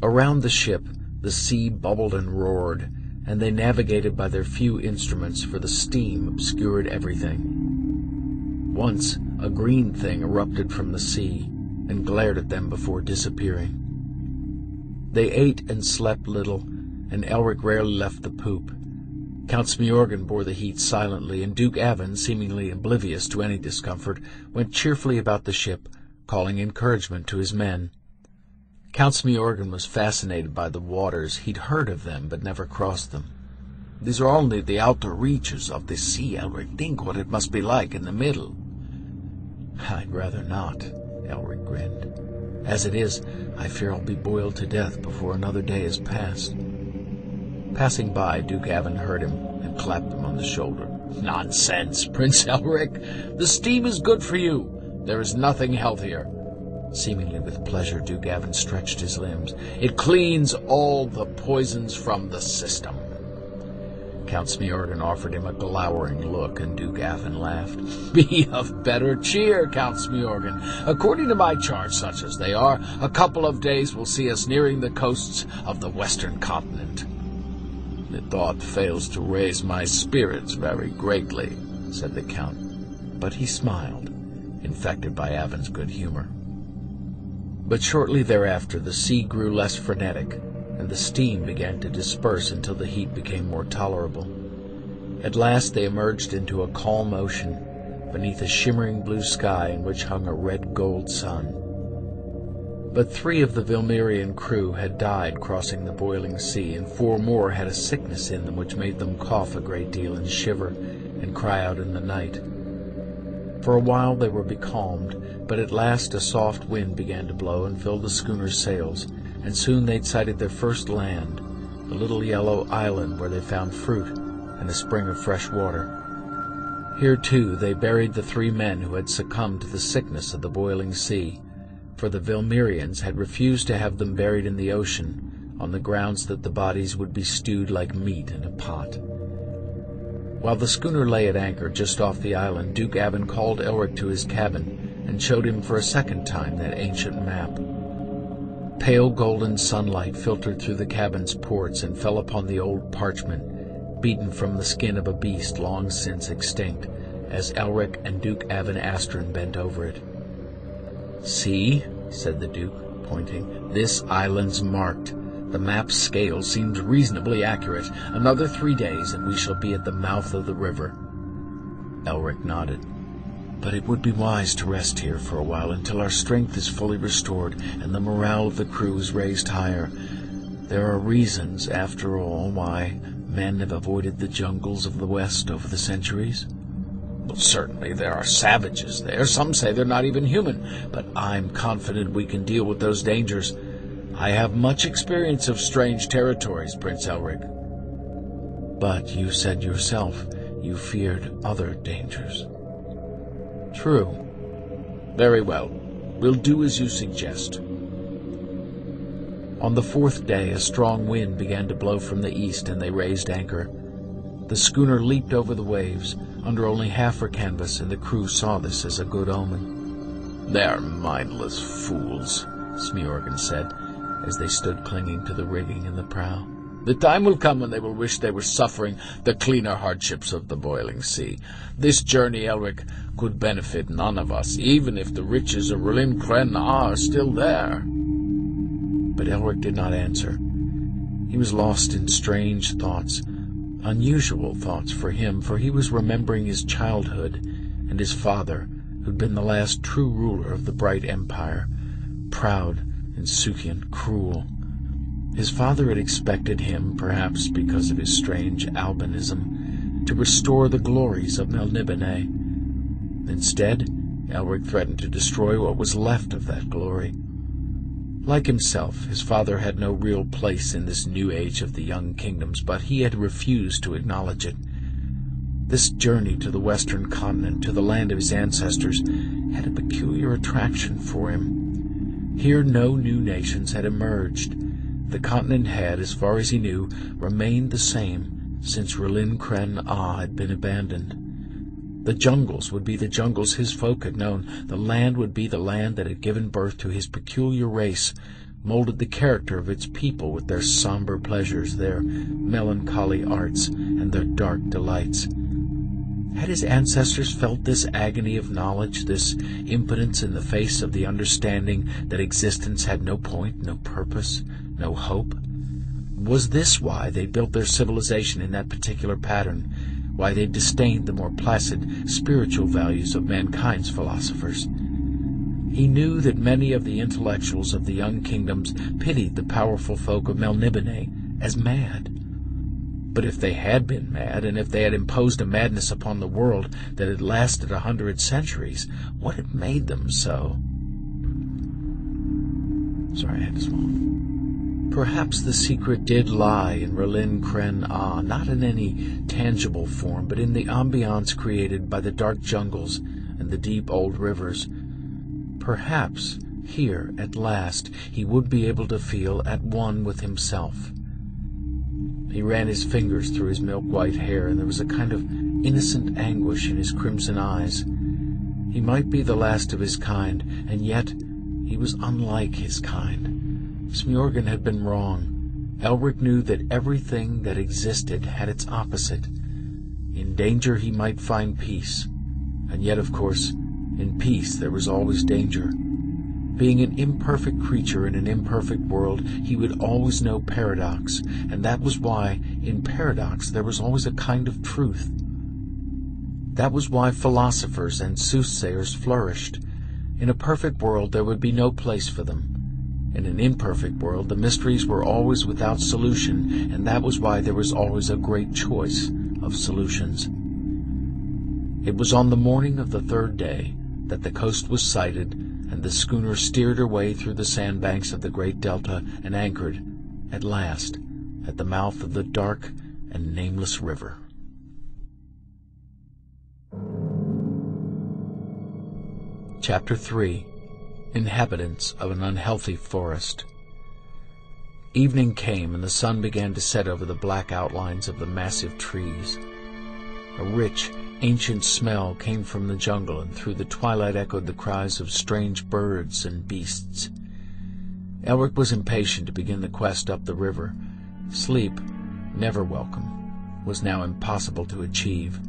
Around the ship, the sea bubbled and roared, and they navigated by their few instruments, for the steam obscured everything. Once a green thing erupted from the sea. and glared at them before disappearing. They ate and slept little, and Elric rarely left the poop. Count Smiorgan bore the heat silently, and Duke Avon, seemingly oblivious to any discomfort, went cheerfully about the ship, calling encouragement to his men. Count Smiorgan was fascinated by the waters. He'd heard of them, but never crossed them. "These are only the outer reaches of the sea, Elric. Think what it must be like in the middle." "I'd rather not," Elric grinned. "As it is, I fear I'll be boiled to death before another day has passed." Passing by, Duke Avon heard him and clapped him on the shoulder. "Nonsense, Prince Elric. The steam is good for you. There is nothing healthier." Seemingly with pleasure, Duke Avon stretched his limbs. "It cleans all the poisons from the system." Count Smiorgan offered him a glowering look, and Duke Avon laughed. "Be of better cheer, Count Smiorgan. According to my charts, such as they are, a couple of days will see us nearing the coasts of the western continent." "The thought fails to raise my spirits very greatly," said the Count. But he smiled, infected by Avon's good humor. But shortly thereafter the sea grew less frenetic, and the steam began to disperse until the heat became more tolerable. At last they emerged into a calm ocean, beneath a shimmering blue sky in which hung a red-gold sun. But 3 of the Vilmirian crew had died crossing the boiling sea, and 4 more had a sickness in them which made them cough a great deal and shiver and cry out in the night. For a while they were becalmed, but at last a soft wind began to blow and fill the schooner's sails, and soon they'd sighted their first land, the little yellow island where they found fruit and a spring of fresh water. Here, too, they buried the 3 men who had succumbed to the sickness of the boiling sea, for the Vilmirians had refused to have them buried in the ocean on the grounds that the bodies would be stewed like meat in a pot. While the schooner lay at anchor just off the island, Duke Avon called Elric to his cabin and showed him for a second time that ancient map. Pale golden sunlight filtered through the cabin's ports and fell upon the old parchment, beaten from the skin of a beast long since extinct, as Elric and Duke Avon Astron bent over it. "See," said the Duke, pointing, "this island's marked. The map's scale seems reasonably accurate. Another 3 days, and we shall be at the mouth of the river." Elric nodded. "But it would be wise to rest here for a while until our strength is fully restored and the morale of the crew is raised higher. There are reasons, after all, why men have avoided the jungles of the West over the centuries." "Well, certainly there are savages there. Some say they're not even human, but I'm confident we can deal with those dangers. I have much experience of strange territories, Prince Elric." "But you said yourself you feared other dangers." "True. Very well. We'll do as you suggest." On the 4th day a strong wind began to blow from the east, and they raised anchor. The schooner leaped over the waves, under only half her canvas, and the crew saw this as a good omen. "They're mindless fools," Smiorgan said, as they stood clinging to the rigging in the prow. "The time will come when they will wish they were suffering the cleaner hardships of the boiling sea. This journey, Elric, could benefit none of us, even if the riches of R'lyn Cren are still there." But Elric did not answer. He was lost in strange thoughts, unusual thoughts for him, for he was remembering his childhood and his father, who'd been the last true ruler of the bright empire, proud, insouciant, cruel. His father had expected him, perhaps because of his strange albinism, to restore the glories of Melniboné. Instead, Elric threatened to destroy what was left of that glory. Like himself, his father had no real place in this new age of the young kingdoms, but he had refused to acknowledge it. This journey to the western continent, to the land of his ancestors, had a peculiar attraction for him. Here no new nations had emerged. The continent had, as far as he knew, remained the same since R'lyn Cren had been abandoned. The jungles would be the jungles his folk had known. The land would be the land that had given birth to his peculiar race, molded the character of its people with their somber pleasures, their melancholy arts, and their dark delights. Had his ancestors felt this agony of knowledge, this impotence in the face of the understanding that existence had no point, no purpose, no hope? Was this why they built their civilization in that particular pattern, why they disdained the more placid, spiritual values of mankind's philosophers? He knew that many of the intellectuals of the young kingdoms pitied the powerful folk of Melniboné as mad. But if they had been mad, and if they had imposed a madness upon the world that had lasted 100 centuries, what had made them so? Sorry, I had to swallow. Perhaps the secret did lie in R'lyeh Creen Ah, not in any tangible form, but in the ambiance created by the dark jungles and the deep old rivers. Perhaps here, at last, he would be able to feel at one with himself. He ran his fingers through his milk-white hair, and there was a kind of innocent anguish in his crimson eyes. He might be the last of his kind, and yet he was unlike his kind. Smjorgen had been wrong. Elric knew that everything that existed had its opposite. In danger he might find peace, and yet, of course, in peace there was always danger. Being an imperfect creature in an imperfect world, he would always know paradox, and that was why, in paradox, there was always a kind of truth. That was why philosophers and soothsayers flourished. In a perfect world there would be no place for them. In an imperfect world the mysteries were always without solution, and that was why there was always a great choice of solutions. It was on the morning of the third day that the coast was sighted, and the schooner steered her way through the sandbanks of the great delta and anchored, at last, at the mouth of the dark and nameless river. Chapter 3. Inhabitants of an Unhealthy Forest. Evening came, and the sun began to set over the black outlines of the massive trees. A rich, ancient smell came from the jungle, and through the twilight echoed the cries of strange birds and beasts. Elric was impatient to begin the quest up the river. Sleep, never welcome, was now impossible to achieve.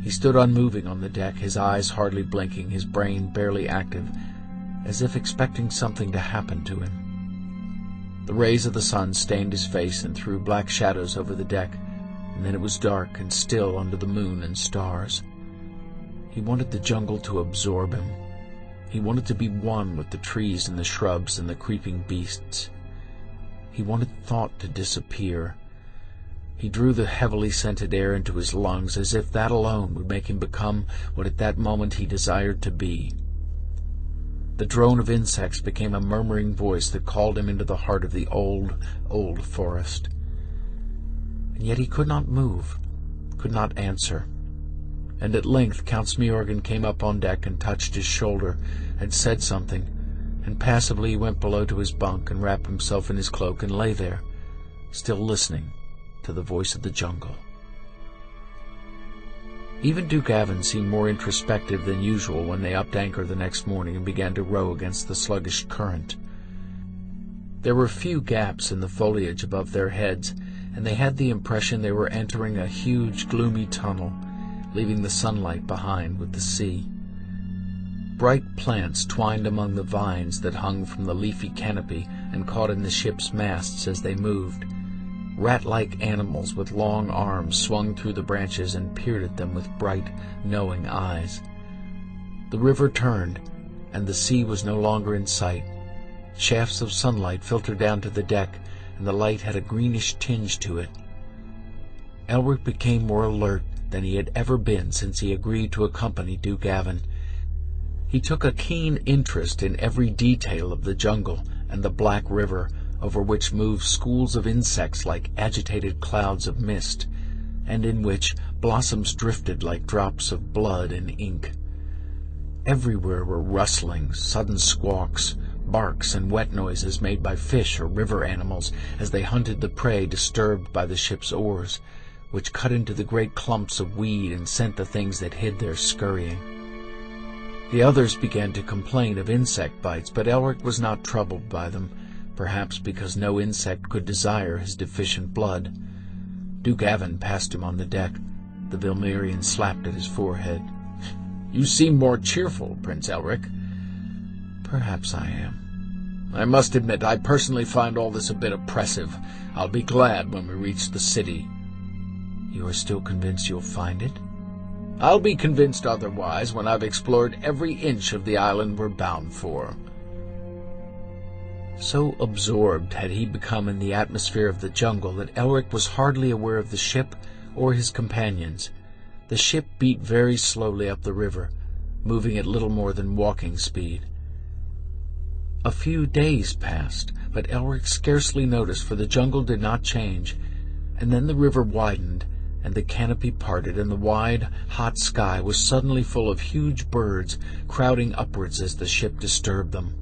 He stood unmoving on the deck, his eyes hardly blinking, his brain barely active, as if expecting something to happen to him. The rays of the sun stained his face and threw black shadows over the deck, and then it was dark and still under the moon and stars. He wanted the jungle to absorb him. He wanted to be one with the trees and the shrubs and the creeping beasts. He wanted thought to disappear. He drew the heavily scented air into his lungs as if that alone would make him become what at that moment he desired to be. The drone of insects became a murmuring voice that called him into the heart of the old, old forest. And yet he could not move, could not answer. And at length Count Smjorgen came up on deck and touched his shoulder, and said something, and passively he went below to his bunk and wrapped himself in his cloak and lay there, still listening to the voice of the jungle. Even Duke Avon seemed more introspective than usual when they upped anchor the next morning and began to row against the sluggish current. There were few gaps in the foliage above their heads, and they had the impression they were entering a huge, gloomy tunnel, leaving the sunlight behind with the sea. Bright plants twined among the vines that hung from the leafy canopy and caught in the ship's masts as they moved. Rat-like animals with long arms swung through the branches and peered at them with bright, knowing eyes. The river turned, and the sea was no longer in sight. Shafts of sunlight filtered down to the deck, and the light had a greenish tinge to it. Elric became more alert than he had ever been since he agreed to accompany Duke Avon. He took a keen interest in every detail of the jungle and the black river, over which moved schools of insects like agitated clouds of mist, and in which blossoms drifted like drops of blood and ink. Everywhere were rustlings, sudden squawks, barks, and wet noises made by fish or river animals as they hunted the prey disturbed by the ship's oars, which cut into the great clumps of weed and sent the things that hid there scurrying. The others began to complain of insect bites, but Elric was not troubled by them, perhaps because no insect could desire his deficient blood. Duke Avon passed him on the deck, The Vilmerian slapped at his forehead. "You seem more cheerful, Prince Elric." "Perhaps I am." "I must admit, I personally find all this a bit oppressive. I'll be glad when we reach the city." "You are still convinced you'll find it?" "I'll be convinced otherwise when I've explored every inch of the island we're bound for." So absorbed had he become in the atmosphere of the jungle that Elric was hardly aware of the ship or his companions. The ship beat very slowly up the river, moving at little more than walking speed. A few days passed, but Elric scarcely noticed, for the jungle did not change, and then the river widened, and the canopy parted, and the wide, hot sky was suddenly full of huge birds crowding upwards as the ship disturbed them.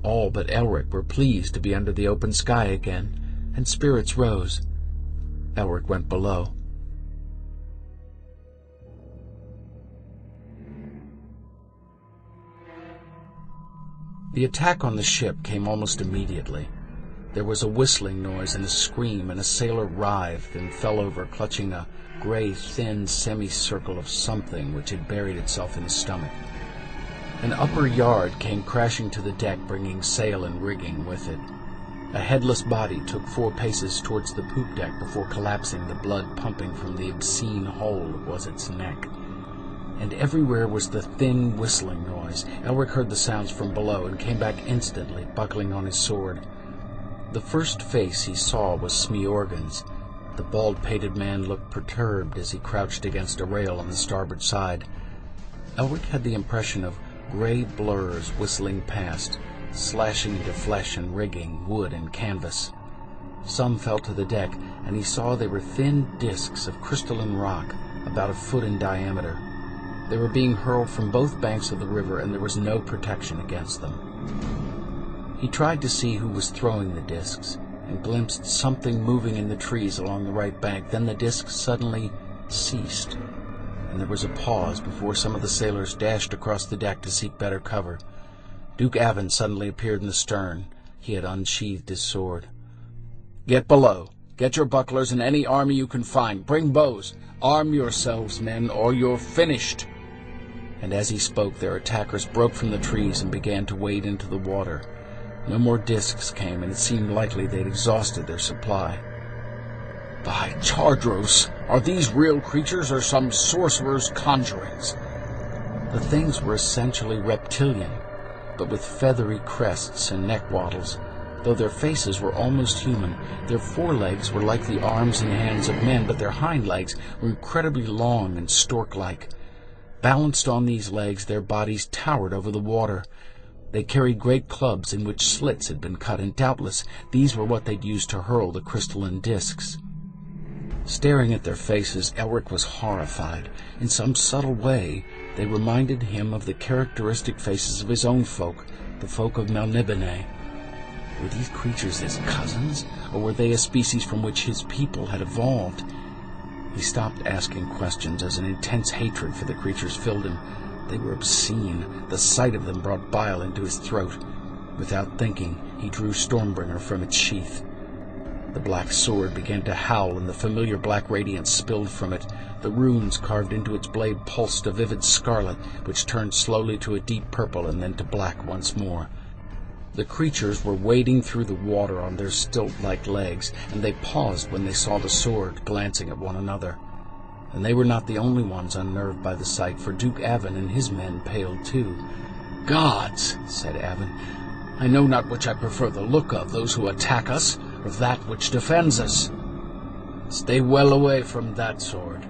All but Elric were pleased to be under the open sky again, and spirits rose. Elric went below. The attack on the ship came almost immediately. There was a whistling noise and a scream, and a sailor writhed and fell over, clutching a gray, thin semicircle of something which had buried itself in his stomach. An upper yard came crashing to the deck, bringing sail and rigging with it. A headless body took 4 paces towards the poop deck before collapsing, the blood pumping from the obscene hole that was its neck. And everywhere was the thin whistling noise. Elric heard the sounds from below and came back instantly, buckling on his sword. The first face he saw was Smiogan's. The bald-pated man looked perturbed as he crouched against a rail on the starboard side. Elric had the impression of gray blurs whistling past, slashing into flesh and rigging, wood and canvas. Some fell to the deck, and he saw they were thin discs of crystalline rock, about a foot in diameter. They were being hurled from both banks of the river, and there was no protection against them. He tried to see who was throwing the discs, and glimpsed something moving in the trees along the right bank. Then the discs suddenly ceased, and there was a pause before some of the sailors dashed across the deck to seek better cover. Duke Avon suddenly appeared in the stern. He had unsheathed his sword. "Get below. Get your bucklers and any army you can find. Bring bows. Arm yourselves, men, or you're finished." And as he spoke, their attackers broke from the trees and began to wade into the water. No more discs came, and it seemed likely they'd exhausted their supply. "By Chardros, are these real creatures or some sorcerer's conjurings?" The things were essentially reptilian, but with feathery crests and neck wattles. Though their faces were almost human, their forelegs were like the arms and hands of men, but their hind legs were incredibly long and stork-like. Balanced on these legs, their bodies towered over the water. They carried great clubs in which slits had been cut, and doubtless these were what they'd used to hurl the crystalline discs. Staring at their faces, Elric was horrified. In some subtle way, they reminded him of the characteristic faces of his own folk, the folk of Melniboné. Were these creatures his cousins, or were they a species from which his people had evolved? He stopped asking questions as an intense hatred for the creatures filled him. They were obscene. The sight of them brought bile into his throat. Without thinking, he drew Stormbringer from its sheath. The black sword began to howl, and the familiar black radiance spilled from it. The runes carved into its blade pulsed a vivid scarlet, which turned slowly to a deep purple and then to black once more. The creatures were wading through the water on their stilt-like legs, and they paused when they saw the sword, glancing at one another. And they were not the only ones unnerved by the sight, for Duke Avon and his men paled too. "Gods," said Avon, "I know not which I prefer, the look of those who attack us, or that which defends us. Stay well away from that sword.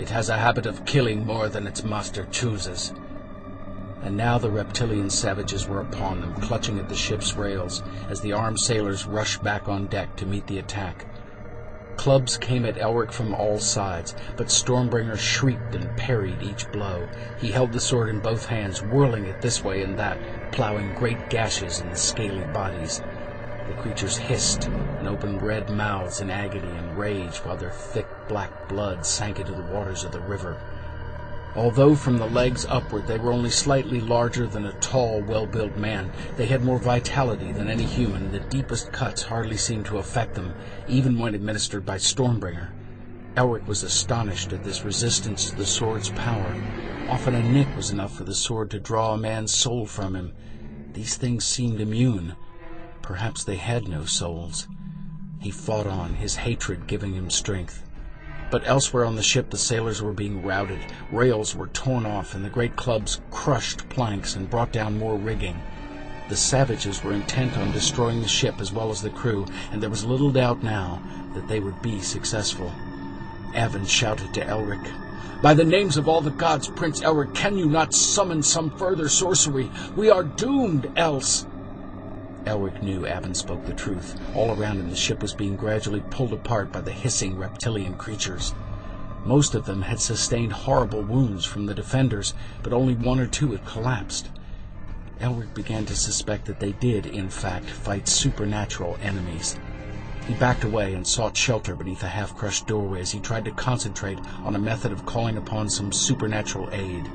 It has a habit of killing more than its master chooses." And now the reptilian savages were upon them, clutching at the ship's rails, as the armed sailors rushed back on deck to meet the attack. Clubs came at Elric from all sides, but Stormbringer shrieked and parried each blow. He held the sword in both hands, whirling it this way and that, plowing great gashes in the scaly bodies. The creatures hissed and opened red mouths in agony and rage, while their thick black blood sank into the waters of the river. Although from the legs upward they were only slightly larger than a tall, well-built man, they had more vitality than any human, and the deepest cuts hardly seemed to affect them, even when administered by Stormbringer. Elric was astonished at this resistance to the sword's power. Often a nick was enough for the sword to draw a man's soul from him. These things seemed immune. Perhaps they had no souls. He fought on, his hatred giving him strength. But elsewhere on the ship the sailors were being routed. Rails were torn off, and the great clubs crushed planks and brought down more rigging. The savages were intent on destroying the ship as well as the crew, and there was little doubt now that they would be successful. Avon shouted to Elric, "By the names of all the gods, Prince Elric, can you not summon some further sorcery? We are doomed else!" Elric knew Avon spoke the truth. All around him the ship was being gradually pulled apart by the hissing reptilian creatures. Most of them had sustained horrible wounds from the defenders, but only one or two had collapsed. Elric began to suspect that they did, in fact, fight supernatural enemies. He backed away and sought shelter beneath a half-crushed doorway as he tried to concentrate on a method of calling upon some supernatural aid.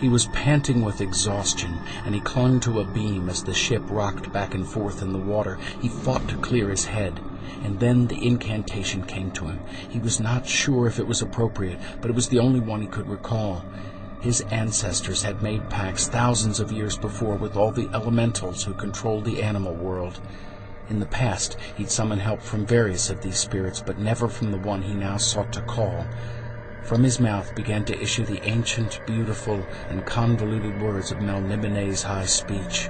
He was panting with exhaustion, and he clung to a beam as the ship rocked back and forth in the water. He fought to clear his head, and then the incantation came to him. He was not sure if it was appropriate, but it was the only one he could recall. His ancestors had made pacts thousands of years before with all the elementals who controlled the animal world. In the past, he'd summoned help from various of these spirits, but never from the one he now sought to call. From his mouth began to issue the ancient, beautiful, and convoluted words of Melniboné's high speech.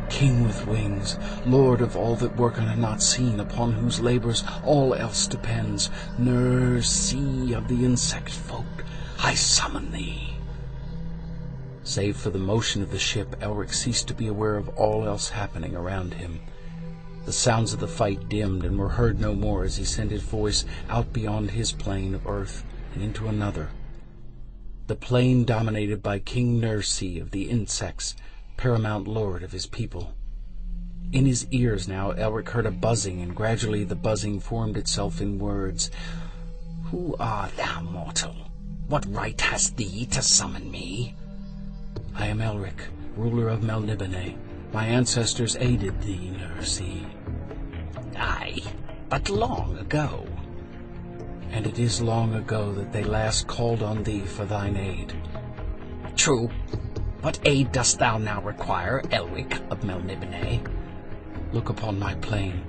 "King with wings, lord of all that work and are not seen, upon whose labors all else depends, Nurse of the insect folk, I summon thee." Save for the motion of the ship, Elric ceased to be aware of all else happening around him. The sounds of the fight dimmed and were heard no more as he sent his voice out beyond his plane of earth and into another. The plane dominated by King Nurse of the insects, paramount lord of his people. In his ears now Elric heard a buzzing, and gradually the buzzing formed itself in words. "Who art thou, mortal? What right hast thee to summon me?" "I am Elric, ruler of Melniboné. My ancestors aided thee, Nurse." "Aye, but long ago." "And it is long ago that they last called on thee for thine aid." "True. What aid dost thou now require, Elric of Melniboné?" "Look upon my plane.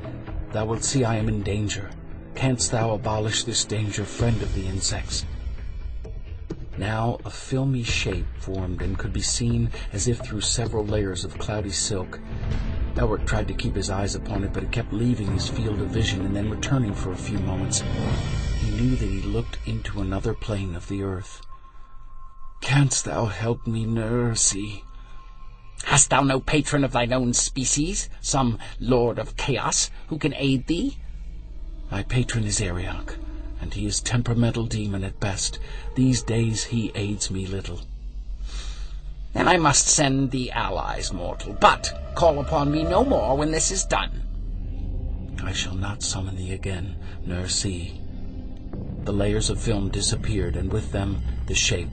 Thou wilt see I am in danger. Canst thou abolish this danger, friend of the insects?" Now a filmy shape formed and could be seen as if through several layers of cloudy silk. Elric tried to keep his eyes upon it, but it kept leaving his field of vision and then returning for a few moments. He knew that he looked into another plane of the earth. "Canst thou help me, Nurse?" "Hast thou no patron of thine own species, some lord of chaos, who can aid thee?" "My patron is Arioch, and he is temperamental demon at best. These days he aids me little." "Then I must send thee allies, mortal, but call upon me no more when this is done." "I shall not summon thee again, Nurse." The layers of film disappeared, and with them the shape.